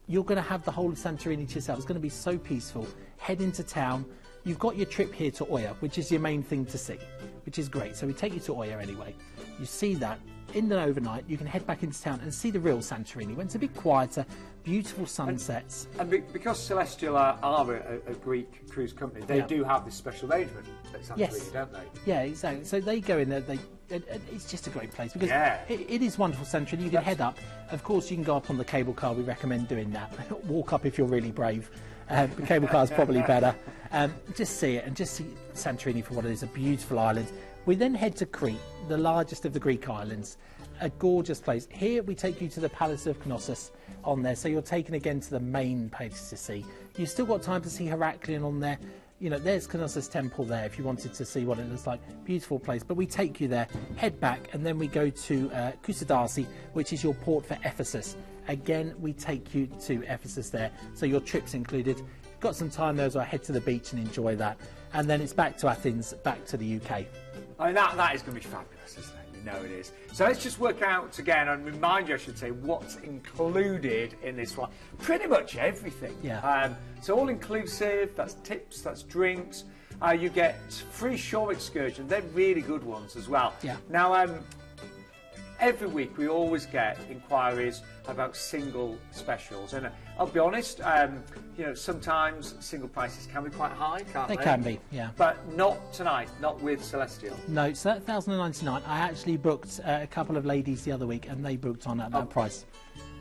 You're going to have the whole of Santorini to yourself. It's going to be so peaceful. Head into town. You've got your trip here to Oya, which is your main thing to see, which is great. So we take you to Oya anyway. You see that. In the overnight, you can head back into town and see the real Santorini, when it's a bit quieter, beautiful sunsets. And because Celestyal are a Greek cruise company, they do have this special arrangement at Santorini, don't they? Yeah, exactly. So they go in there, it's just a great place because Yeah. it is wonderful Santorini. You can head up. Of course, you can go up on the cable car. We recommend doing that. Walk up if you're really brave. The cable car is probably better. Just see it and just see Santorini for what it is, a beautiful island. We then head to Crete, the largest of the Greek islands. A gorgeous place. Here we take you to the Palace of Knossos on there, so you're taken again to the main place to see. You've still got time to see Heraklion on there. There's Knossos Temple there if you wanted to see what it looks like. Beautiful place. But we take you there, head back, and then we go to Kousadasi, which is your port for Ephesus. Again, we take you to Ephesus there, so your trip's included. Got some time there, so I head to the beach and enjoy that. And then it's back to Athens, back to the UK. I mean, that is going to be fabulous, isn't it? You know it is. So let's just work out again and remind you, I should say, what's included in this flight. Pretty much everything. Yeah. So all inclusive, that's tips, that's drinks. You get free shore excursions. They're really good ones as well. Yeah. Now, every week we always get inquiries about single specials. And I'll be honest, sometimes single prices can be quite high, can't they? They can be, yeah. But not tonight, not with Celestyal. No, so that $1,099, I actually booked a couple of ladies the other week and they booked on at that price.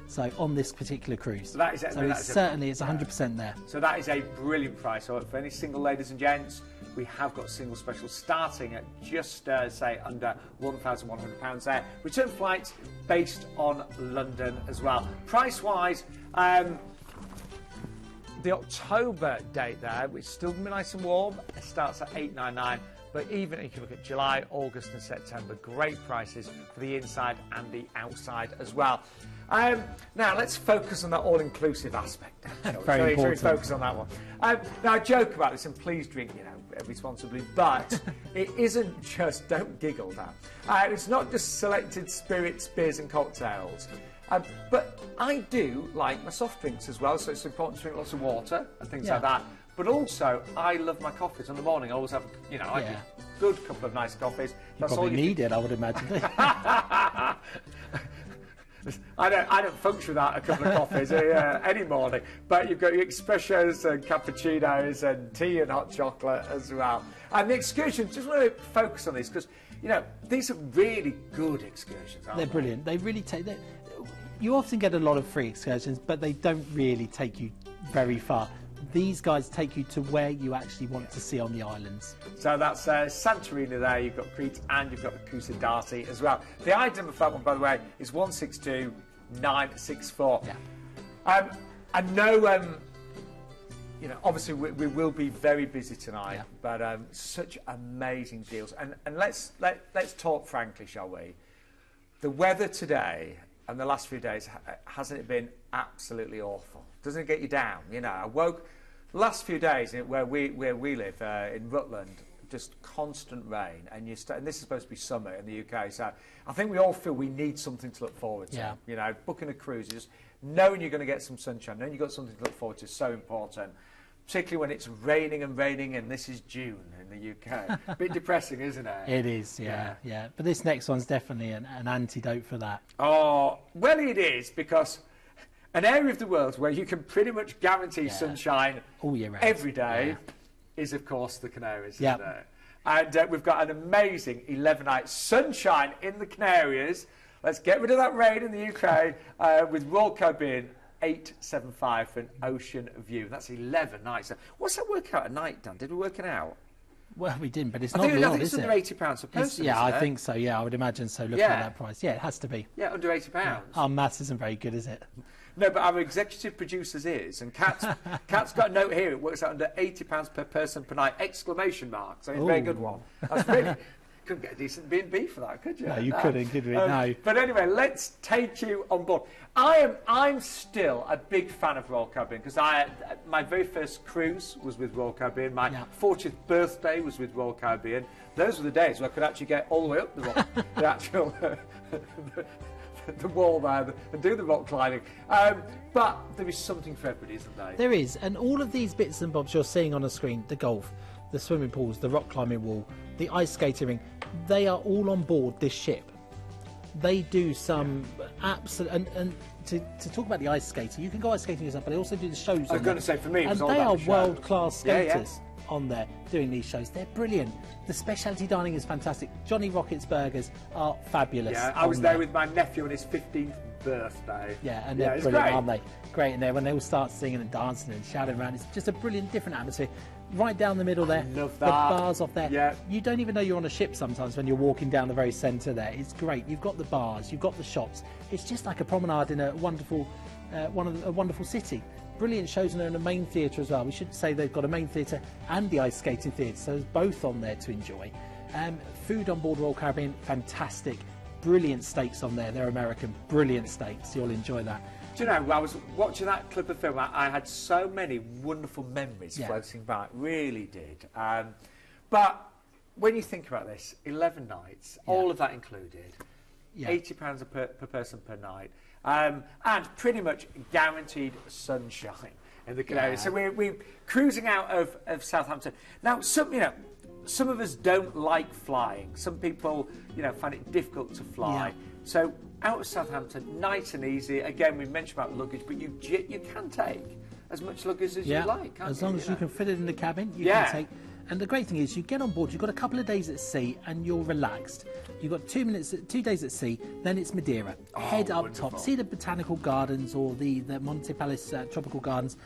So on this particular cruise. So that is, certainly it's 100% there. So that is a brilliant price. So for any single ladies and gents, we have got single specials starting at just, say, under £1,100 there. Return flights based on London as well. Price-wise, the October date there, which is still going to be nice and warm, it starts at $899. But even if you look at July, August and September, great prices for the inside and the outside as well. Now, let's focus on that all-inclusive aspect. Very important. Focus on that one. Now, I joke about this, and please drink, responsibly, but it isn't just, don't giggle now, it's not just selected spirits, beers and cocktails. But I do like my soft drinks as well, so it's important to drink lots of water and things like that. But also, I love my coffees in the morning. I always have, I do a good couple of nice coffees. That's probably all you need it, I would imagine. I don't function without a couple of coffees any morning. But you've got your espressos and cappuccinos and tea and hot chocolate as well. And the excursions, just want to focus on this because, these are really good excursions, aren't they? They're brilliant. They really take... You often get a lot of free excursions, but they don't really take you very far. These guys take you to where you actually want to see on the islands. So that's Santorini there, you've got Crete and you've got the Cusadati as well. The ID number for that one, by the way, is 162964. Yeah. I know, obviously we will be very busy tonight, but such amazing deals. And let's talk frankly, shall we? The weather today and the last few days, hasn't it been absolutely awful? Doesn't it get you down? I woke the last few days where we live in Rutland, just constant rain, and and this is supposed to be summer in the UK. So I think we all feel we need something to look forward to. Yeah. Booking a cruise, just knowing you're going to get some sunshine, knowing you've got something to look forward to is so important. Particularly when it's raining and this is June in the UK. A bit depressing, isn't it? It is, yeah. But this next one's definitely an antidote for that. Oh, well, it is, because an area of the world where you can pretty much guarantee sunshine all year round every day is, of course, the Canaries, isn't it? And we've got an amazing 11-night sunshine in the Canaries. Let's get rid of that rain in the UK with Royal Caribbean 875 for an ocean view. That's 11 nights. What's that work out a night, Dan? Did we work it out? Well, we didn't, but it's I not think, a lot, I think is it's it? under £80 a person. Yeah, I think so. Yeah, I would imagine so. Looking at that price, yeah, it has to be. Yeah, under £80. Our maths isn't very good, is it? No, but our executive producers is, and Kat's got a note here. It works out under £80 per person per night! Exclamation mark. So it's a very good one. That's really. Couldn't get a decent B&B for that, could you? No, you couldn't, could we? No. But anyway, let's take you on board. I'm still a big fan of Royal Caribbean because my very first cruise was with Royal Caribbean. My 40th birthday was with Royal Caribbean. Those were the days where I could actually get all the way up the actual the wall there and do the rock climbing. But there is something for everybody, isn't there? There is, and all of these bits and bobs you're seeing on the screen, the golf, the swimming pools, the rock climbing wall, the ice skating ring, they are all on board this ship. They do some absolute, and to talk about the ice skating, you can go ice skating yourself, but they also do the shows. I was going to say, for me, it was and all they about are the show. world-class skaters on there doing these shows. They're brilliant. The specialty dining is fantastic. Johnny Rocket's burgers are fabulous. Yeah, I was there with my nephew on his 15th birthday. Yeah, and they're brilliant, great. aren't they? Great in there when they all start singing and dancing and shouting around. It's just a brilliant, different atmosphere. Right down the middle there, love that. the bars off there. Yeah. You don't even know you're on a ship sometimes when you're walking down the very centre there. It's great. You've got the bars, you've got the shops. It's just like a promenade in a wonderful, a wonderful city. Brilliant shows in the main theatre as well. We should say they've got a main theatre and the ice skating theatre, so there's both on there to enjoy. Food on board Royal Caribbean, fantastic. Brilliant steaks on there. They're American. Brilliant steaks. You'll enjoy that. Do you know, I was watching that clip of film, I had so many wonderful memories floating back, really did. But when you think about this, 11 nights, all of that included, £80 per person per night, and pretty much guaranteed sunshine in the Canaries. So we're cruising out of Southampton. Now, some of us don't like flying. Some people, find it difficult to fly. So out of Southampton, nice and easy. Again, we mentioned about luggage, but you can take as much luggage as you like, can't as long you? as you can fit it in the cabin, you can take. And the great thing is you get on board, you've got a couple of days at sea and you're relaxed. You've got 2 days at sea, then it's Madeira. Head up top, see the botanical gardens or the Monte Palace tropical gardens.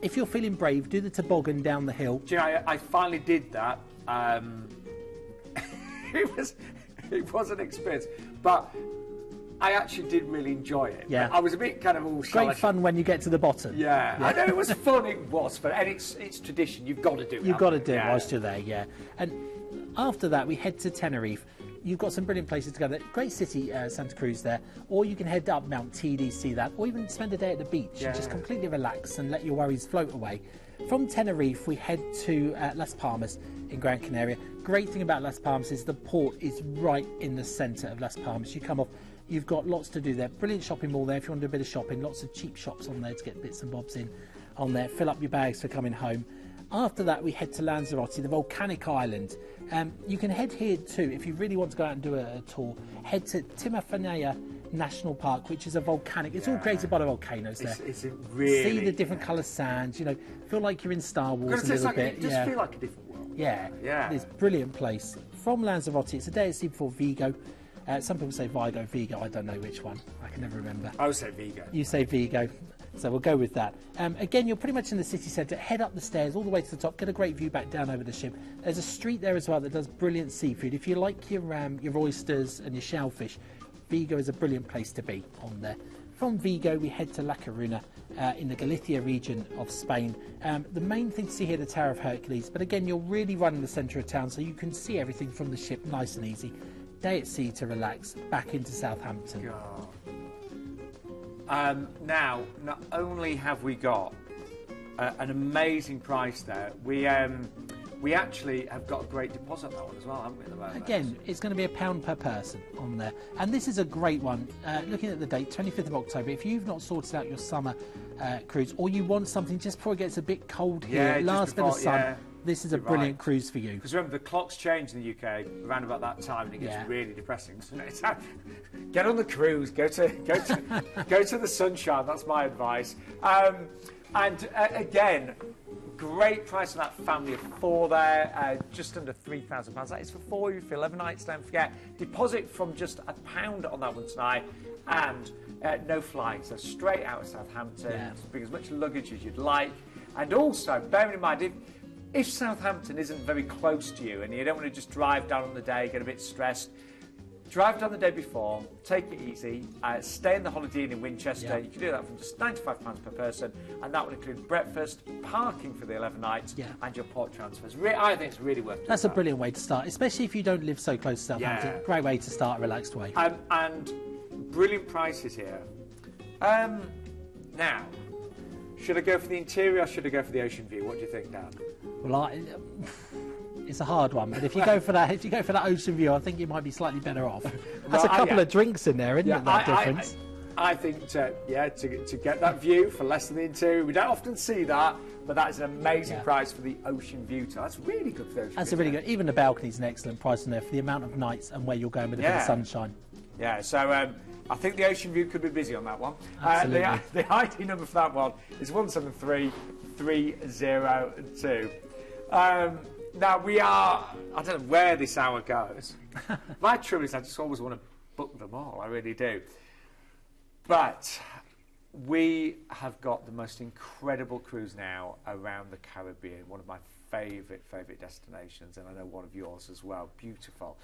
If you're feeling brave, do the toboggan down the hill. Do you know, I finally did that. It was an experience, but I actually did really enjoy it. Yeah. I was a bit kind of all Great fun when you get to the bottom. Yeah, I know it was fun. It was fun, and it's tradition. You've got to do it. You've got to do it whilst you're there. Yeah. And after that, we head to Tenerife. You've got some brilliant places to go there. Great city, Santa Cruz there. Or you can head up Mount Teide, see that. Or even spend a day at the beach and just completely relax and let your worries float away. From Tenerife, we head to Las Palmas in Gran Canaria. Great thing about Las Palmas is the port is right in the centre of Las Palmas. You come off, you've got lots to do there. Brilliant shopping mall there if you want to do a bit of shopping. Lots of cheap shops on there to get bits and bobs in on there. Fill up your bags for coming home. After that, we head to Lanzarote, the volcanic island. You can head here too if you really want to go out and do a tour. Head to Timafanaya National Park, which is a volcanic. It's all created by the volcanoes there. It's really... See the different colour sands. You know, feel like you're in Star Wars a little bit. It does feel like a different world. Yeah. It's a brilliant place. From Lanzarote, it's a day at sea before Vigo. Some people say Vigo. I don't know which one. I can never remember. I would say Vigo. You say Vigo. So we'll go with that. Again, you're pretty much in the city centre. Head up the stairs all the way to the top. Get a great view back down over the ship. There's a street there as well that does brilliant seafood. If you like your oysters and your shellfish, Vigo is a brilliant place to be on there. From Vigo, we head to La Coruña in the Galicia region of Spain. The main thing to see here, the Tower of Hercules. But again, you're really running the centre of town, so you can see everything from the ship nice and easy. Day at sea to relax, back into Southampton. Now, not only have we got an amazing price there, we actually have got a great deposit on that one as well, haven't we, at the moment? Again, it's going to be £1 per person on there. And this is a great one. Looking at the date, 25th of October, if you've not sorted out your summer cruise, or you want something just before it gets a bit cold here, last bit of sun, this is a brilliant cruise for you. Because remember, the clocks change in the UK around about that time, and it gets really depressing. So get on the cruise, go to the sunshine. That's my advice. Again, great price on that family of 4 there, just under £3,000. That is for 4 you for 11 nights. Don't forget, deposit from just £1 on that one tonight, and no flying. So straight out of Southampton. Bring as much luggage as you'd like, and also bear in mind if Southampton isn't very close to you and you don't want to just drive down on the day, get a bit stressed, drive down the day before, take it easy, stay in the Holiday Inn in Winchester. You can do that from just £95 per person, and that would include breakfast, parking for the 11 nights, and your port transfers. I think it's really worth it. That's a brilliant way to start, especially if you don't live so close to Southampton. Great way to start a relaxed way. And brilliant prices here. Now, should I go for the interior or should I go for the ocean view? What do you think, Dan? Well, it's a hard one, but if you go for that, ocean view, I think you might be slightly better off. That's a couple of drinks in there, isn't it? That difference. I think to get that view for less than the interior, we don't often see that, but that is an amazing price for the ocean view. That's really good for the ocean. That's a really good. Even the balcony's an excellent price in there for the amount of nights and where you're going with a bit of sunshine. Yeah. So. I think the ocean view could be busy on that one. The ID number for that one is 173302. Now we are, I don't know where this hour goes. My trouble is I just always want to book them all, I really do. But we have got the most incredible cruise now around the Caribbean, one of my favourite destinations, and I know one of yours as well. Beautiful.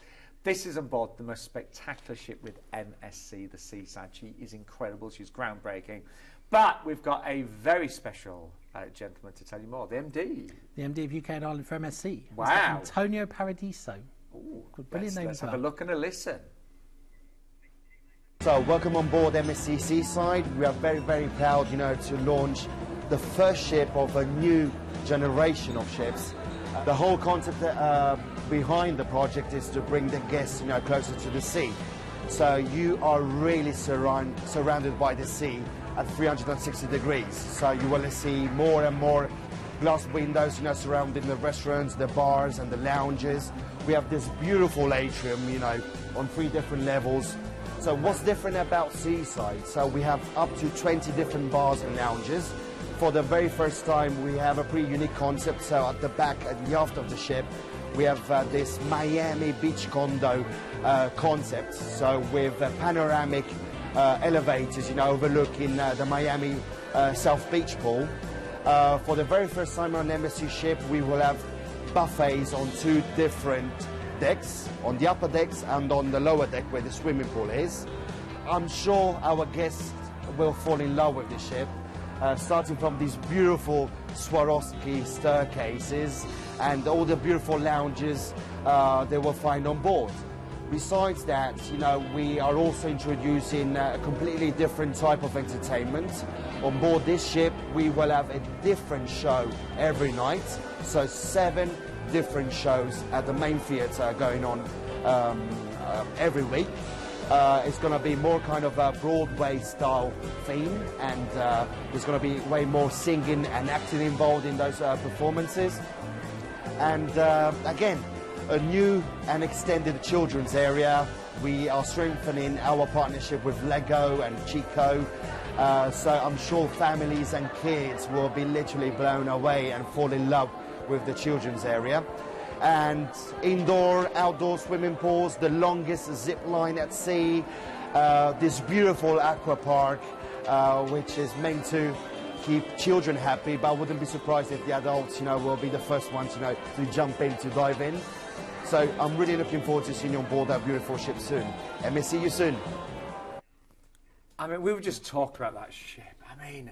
This is on board the most spectacular ship with MSC, the Seaside. She is incredible. She's groundbreaking. But we've got a very special gentleman to tell you more, the MD. The MD of UK and Ireland for MSC. Wow. Mr. Antonio Paradiso. Ooh, brilliant name. Let's have a look and a listen. So, welcome on board MSC Seaside. We are very, very proud, to launch the first ship of a new generation of ships. The whole concept behind the project is to bring the guests, closer to the sea. So you are really surrounded by the sea at 360 degrees. So you will see more and more glass windows, surrounding the restaurants, the bars, and the lounges. We have this beautiful atrium, on 3 different levels. So what's different about Seaside? So we have up to 20 different bars and lounges. for the very first time, we have a pretty unique concept. So at the back, at the aft of the ship, we have this Miami beach condo concept. So with panoramic elevators, you know, overlooking the Miami South Beach pool. For the very first time on an MSC ship, we will have buffets on 2 different decks, on the upper decks and on the lower deck where the swimming pool is. I'm sure our guests will fall in love with this ship, starting from these beautiful Swarovski staircases and all the beautiful lounges they will find on board. Besides that, you know, we are also introducing a completely different type of entertainment. On board this ship, we will have a different show every night. So 7 different shows at the main theatre going on every week. It's going to be more kind of a Broadway style theme, and there's going to be way more singing and acting involved in those performances. And again, a new and extended children's area. We are strengthening our partnership with Lego and Chico, so I'm sure families and kids will be literally blown away and fall in love with the children's area. And indoor, outdoor swimming pools, the longest zip line at sea, this beautiful aqua park, which is meant to keep children happy, but I wouldn't be surprised if the adults, you know, will be the first ones, you know, to jump in, to dive in. So I'm really looking forward to seeing you on board that beautiful ship soon. And we'll see you soon. I mean, we were just talking about that ship. I mean,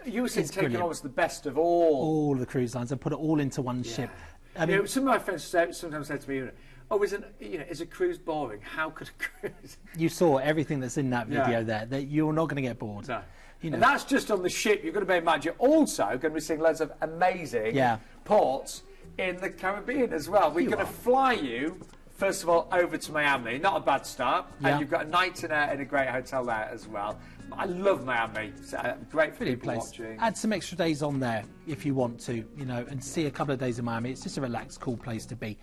you were saying taking almost the best of all the cruise lines and put it all into one ship. I mean, you know, some of my friends sometimes say to me, "Oh, is a cruise boring? How could a cruise?" You saw everything that's in that video there. That you're not going to get bored. No. You know. And that's just on the ship. You're going to bear in mind, you're also going to be seeing loads of amazing ports in the Caribbean as well. We're going to fly you, first of all, over to Miami. Not a bad start. And you've got a night in a great hotel there as well. I love Miami. It's a great for people watching. Add some extra days on there if you want to, you know, and see a couple of days in Miami. It's just a relaxed, cool place to be.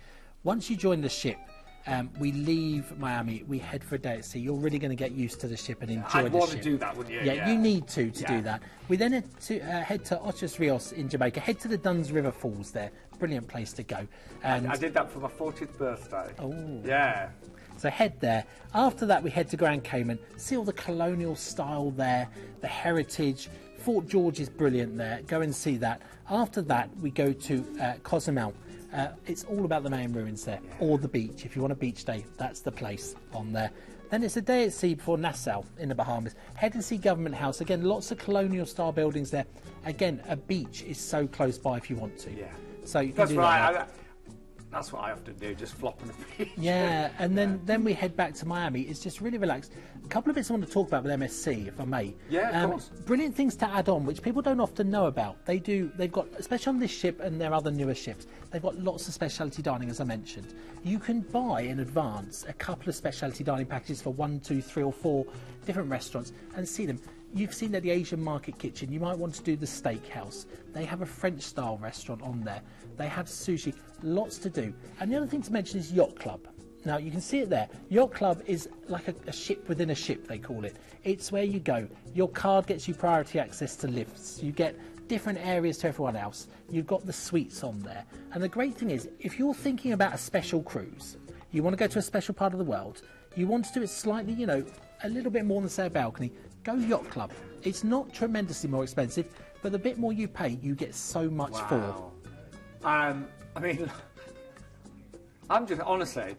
Once you join the ship, we leave Miami, we head for a day at sea. You're really going to get used to the ship and enjoy the ship. I'd want to do that, wouldn't you? Yeah, you need to do that. We then head to Ochos Rios in Jamaica, head to the Duns River Falls there. Brilliant place to go. And I did that for my 40th birthday. Oh. Yeah. So head there. After that, we head to Grand Cayman, see all the colonial style there, the heritage. Fort George is brilliant there. Go and see that. After that, we go to Cozumel. It's all about the main ruins there, or the beach. If you want a beach day, that's the place on there. Then it's a day at sea before Nassau in the Bahamas. Head and see Government House. Again, lots of colonial style buildings there. Again, a beach is so close by if you want to. Yeah. So you can do that. That's what I often do, just flop on the beach. Yeah, and then we head back to Miami. It's just really relaxed. A couple of bits I want to talk about with MSC, if I may. Yeah, of course. Brilliant things to add on, which people don't often know about. They've got, especially on this ship and their other newer ships, they've got lots of specialty dining, as I mentioned. You can buy in advance a couple of specialty dining packages for 1, 2, 3 or 4 different restaurants and see them. You've seen that the Asian market kitchen, you might want to do the steakhouse. They have a French-style restaurant on there. They have sushi, lots to do. And the other thing to mention is Yacht Club. Now, you can see it there. Yacht Club is like a ship within a ship, they call it. It's where you go. Your card gets you priority access to lifts. You get different areas to everyone else. You've got the suites on there. And the great thing is, if you're thinking about a special cruise, you want to go to a special part of the world, you want to do it slightly, you know, a little bit more than, say, a balcony, go Yacht Club. It's not tremendously more expensive, but the bit more you pay, you get so much for. I mean, I'm just honestly,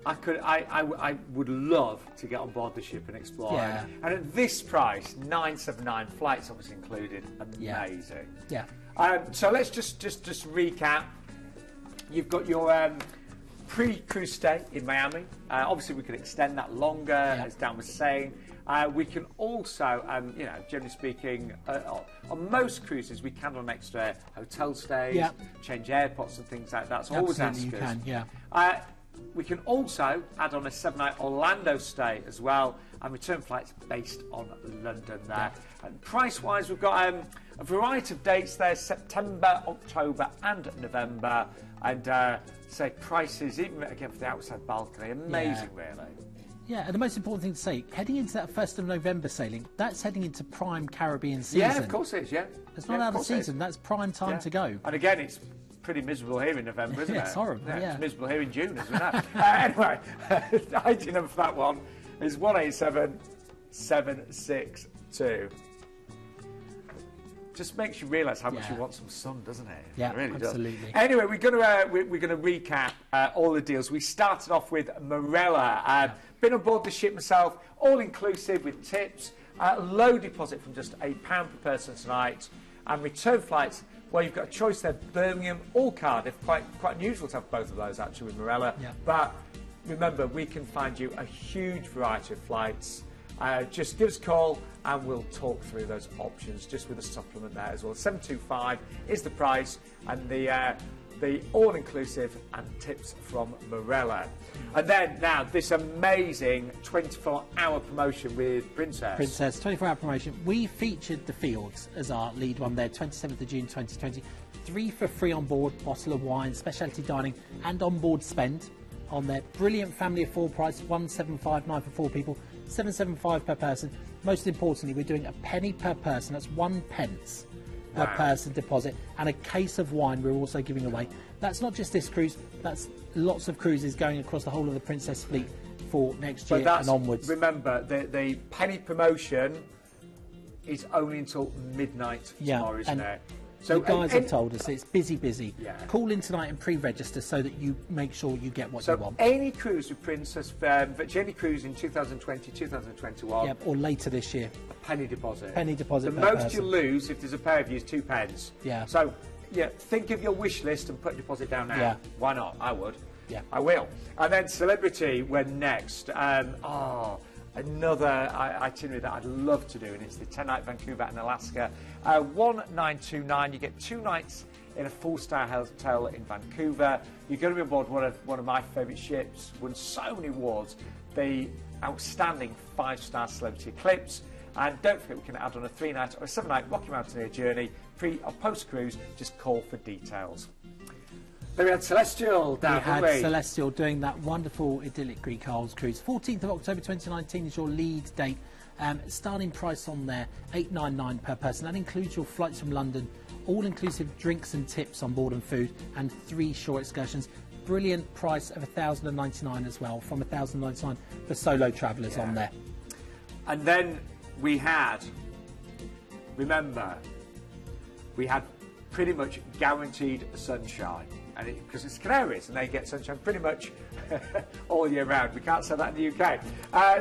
I would love to get on board the ship and explore. Yeah. And at this price, 979 flights obviously included. Amazing. Yeah. So let's just recap. You've got your pre-cruise stay in Miami. Obviously, we could extend that longer, as Dan was saying. We can also, you know, generally speaking, on most cruises, we can on extra hotel stays, change airports and things like that. So always ask us. You can, yeah. We can also add on a 7-night Orlando stay as well, and return flights based on London there. And price-wise, we've got a variety of dates there: September, October, and November. And say prices, even again for the outside balcony, amazing, really. Yeah, and the most important thing to say, heading into that 1st of November sailing, that's heading into prime Caribbean season. Yeah, of course it is, yeah. It's not out of season, that's prime time to go. And again, it's pretty miserable here in November, isn't it? It's horrible, yeah. It's miserable here in June, isn't it? Anyway, the ID number for that one is 187762. Just makes you realise how much you want some sun, doesn't it? Yeah, it really absolutely. Does. Anyway, we're going to recap all the deals. We started off with Marella. Been on board the ship myself, all inclusive with tips, low deposit from just £1 per person tonight, and return flights. Well, you've got a choice there, Birmingham or Cardiff. Quite unusual to have both of those actually with Marella. Yeah. But remember, we can find you a huge variety of flights. Just give us a call and we'll talk through those options just with a supplement there as well. 725 is the price, and the all-inclusive and tips from Marella. And then now this amazing 24-hour promotion with Princess. 24-hour promotion. We featured the Fjords as our lead one there, 27th of June 2020. 3 for free on board, bottle of wine, specialty dining and on-board spend on their brilliant family of 4 price, 1759 for 4 people, 775 per person. Most importantly, we're doing a penny per person. That's 1 pence per person deposit, and a case of wine we're also giving away. That's not just this cruise, that's lots of cruises going across the whole of the Princess fleet for next year and onwards. Remember, the penny promotion is only until midnight tomorrow, isn't it? So the guys have told us it's busy. Yeah. Call in tonight and pre-register so that you make sure you get what you want. Any cruise with Princess, any cruise in 2020, 2021, or later this year, a penny deposit. Penny deposit. The most you lose if there's a pair of you is 2 pence. Yeah. So think of your wish list and put a deposit down now. Yeah. Why not? I would. Yeah. I will. And then Celebrity went next. Another itinerary that I'd love to do, and it's the 10-night Vancouver and Alaska. 1929. You get 2 nights in a 4-star hotel in Vancouver. You're going to be on board one of my favourite ships. Won so many awards. The outstanding 5-star Celebrity Eclipse. And don't forget, we can add on a 3-night or a 7-night Rocky Mountaineer journey, pre or post cruise. Just call for details. Then we had Celestyal down, didn't we? Celestyal doing that wonderful idyllic Greek Isles cruise. 14th of October 2019 is your lead date. Starting price on there, $899 per person. That includes your flights from London, all-inclusive drinks and tips on board and food, and 3 shore excursions. Brilliant price of $1,099 as well, from $1,099 for solo travellers on there. And then we had, remember, we had pretty much guaranteed sunshine. And because it's Canaries and they get sunshine pretty much all year round. We can't say that in the UK.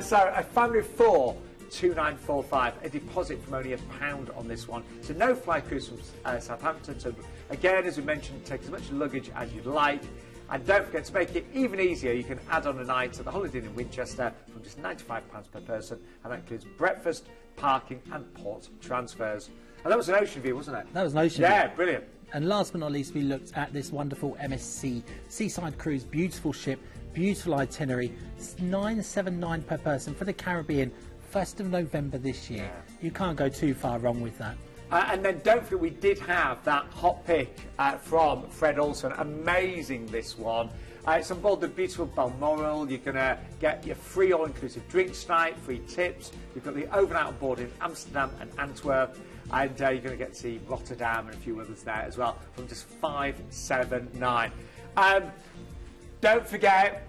So a family of 4, 2945, a deposit from only £1 on this one. So no fly cruise from Southampton. So again, as we mentioned, take as much luggage as you'd like. And don't forget, to make it even easier, you can add on a night at the Holiday Inn in Winchester from just £95 per person, and that includes breakfast, parking and port transfers. And that was an ocean view, wasn't it? That was an ocean view. Yeah, brilliant. And last but not least, we looked at this wonderful MSC Seaside cruise, beautiful ship, beautiful itinerary, $979 per person for the Caribbean, 1st of November this year. You can't go too far wrong with that. And then don't forget, we did have that hot pick from Fred Olsen. Amazing, this one. It's on board the beautiful Balmoral. You're going to get your free all-inclusive drinks night, free tips. You've got the overnight on board in Amsterdam and Antwerp. And you're going to get to see Rotterdam and a few others there as well from just $579. Don't forget,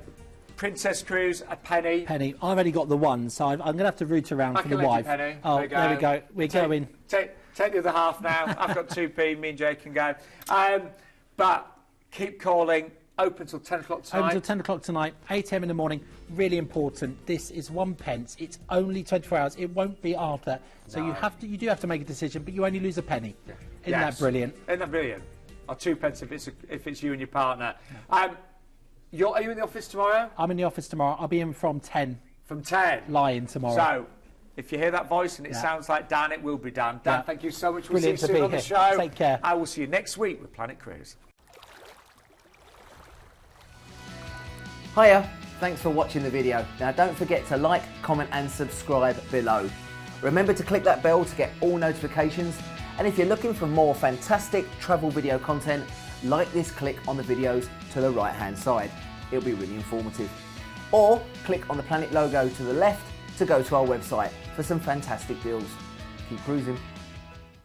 Princess Cruise, a penny. Penny. I've only got the one, so I'm going to have to root around for the wife. Penny. Oh, there we go. We're going. Take the other half now. I've got 2p. Me and Jay can go. But keep calling. Open till 10 o'clock tonight. Open till 10 o'clock tonight, 8 a.m. in the morning. Really important. This is 1 pence. It's only 24 hours. It won't be after that. So you do have to make a decision, but you only lose a penny. Yeah. Isn't that brilliant? Isn't that brilliant? Or 2 pence if it's you and your partner. Yeah. Are you in the office tomorrow? I'm in the office tomorrow. I'll be in from 10. From 10? Lying tomorrow. So, if you hear that voice and it sounds like Dan, it will be Dan. Dan, thank you so much. We'll see you soon on the show. Take care. I will see you next week with Planet Cruise. Hiya, thanks for watching the video. Now don't forget to like, comment and subscribe below. Remember to click that bell to get all notifications, and if you're looking for more fantastic travel video content, like this click on the videos to the right hand side. It'll be really informative. or click on the Planet logo to the left to go to our website for some fantastic deals. Keep cruising.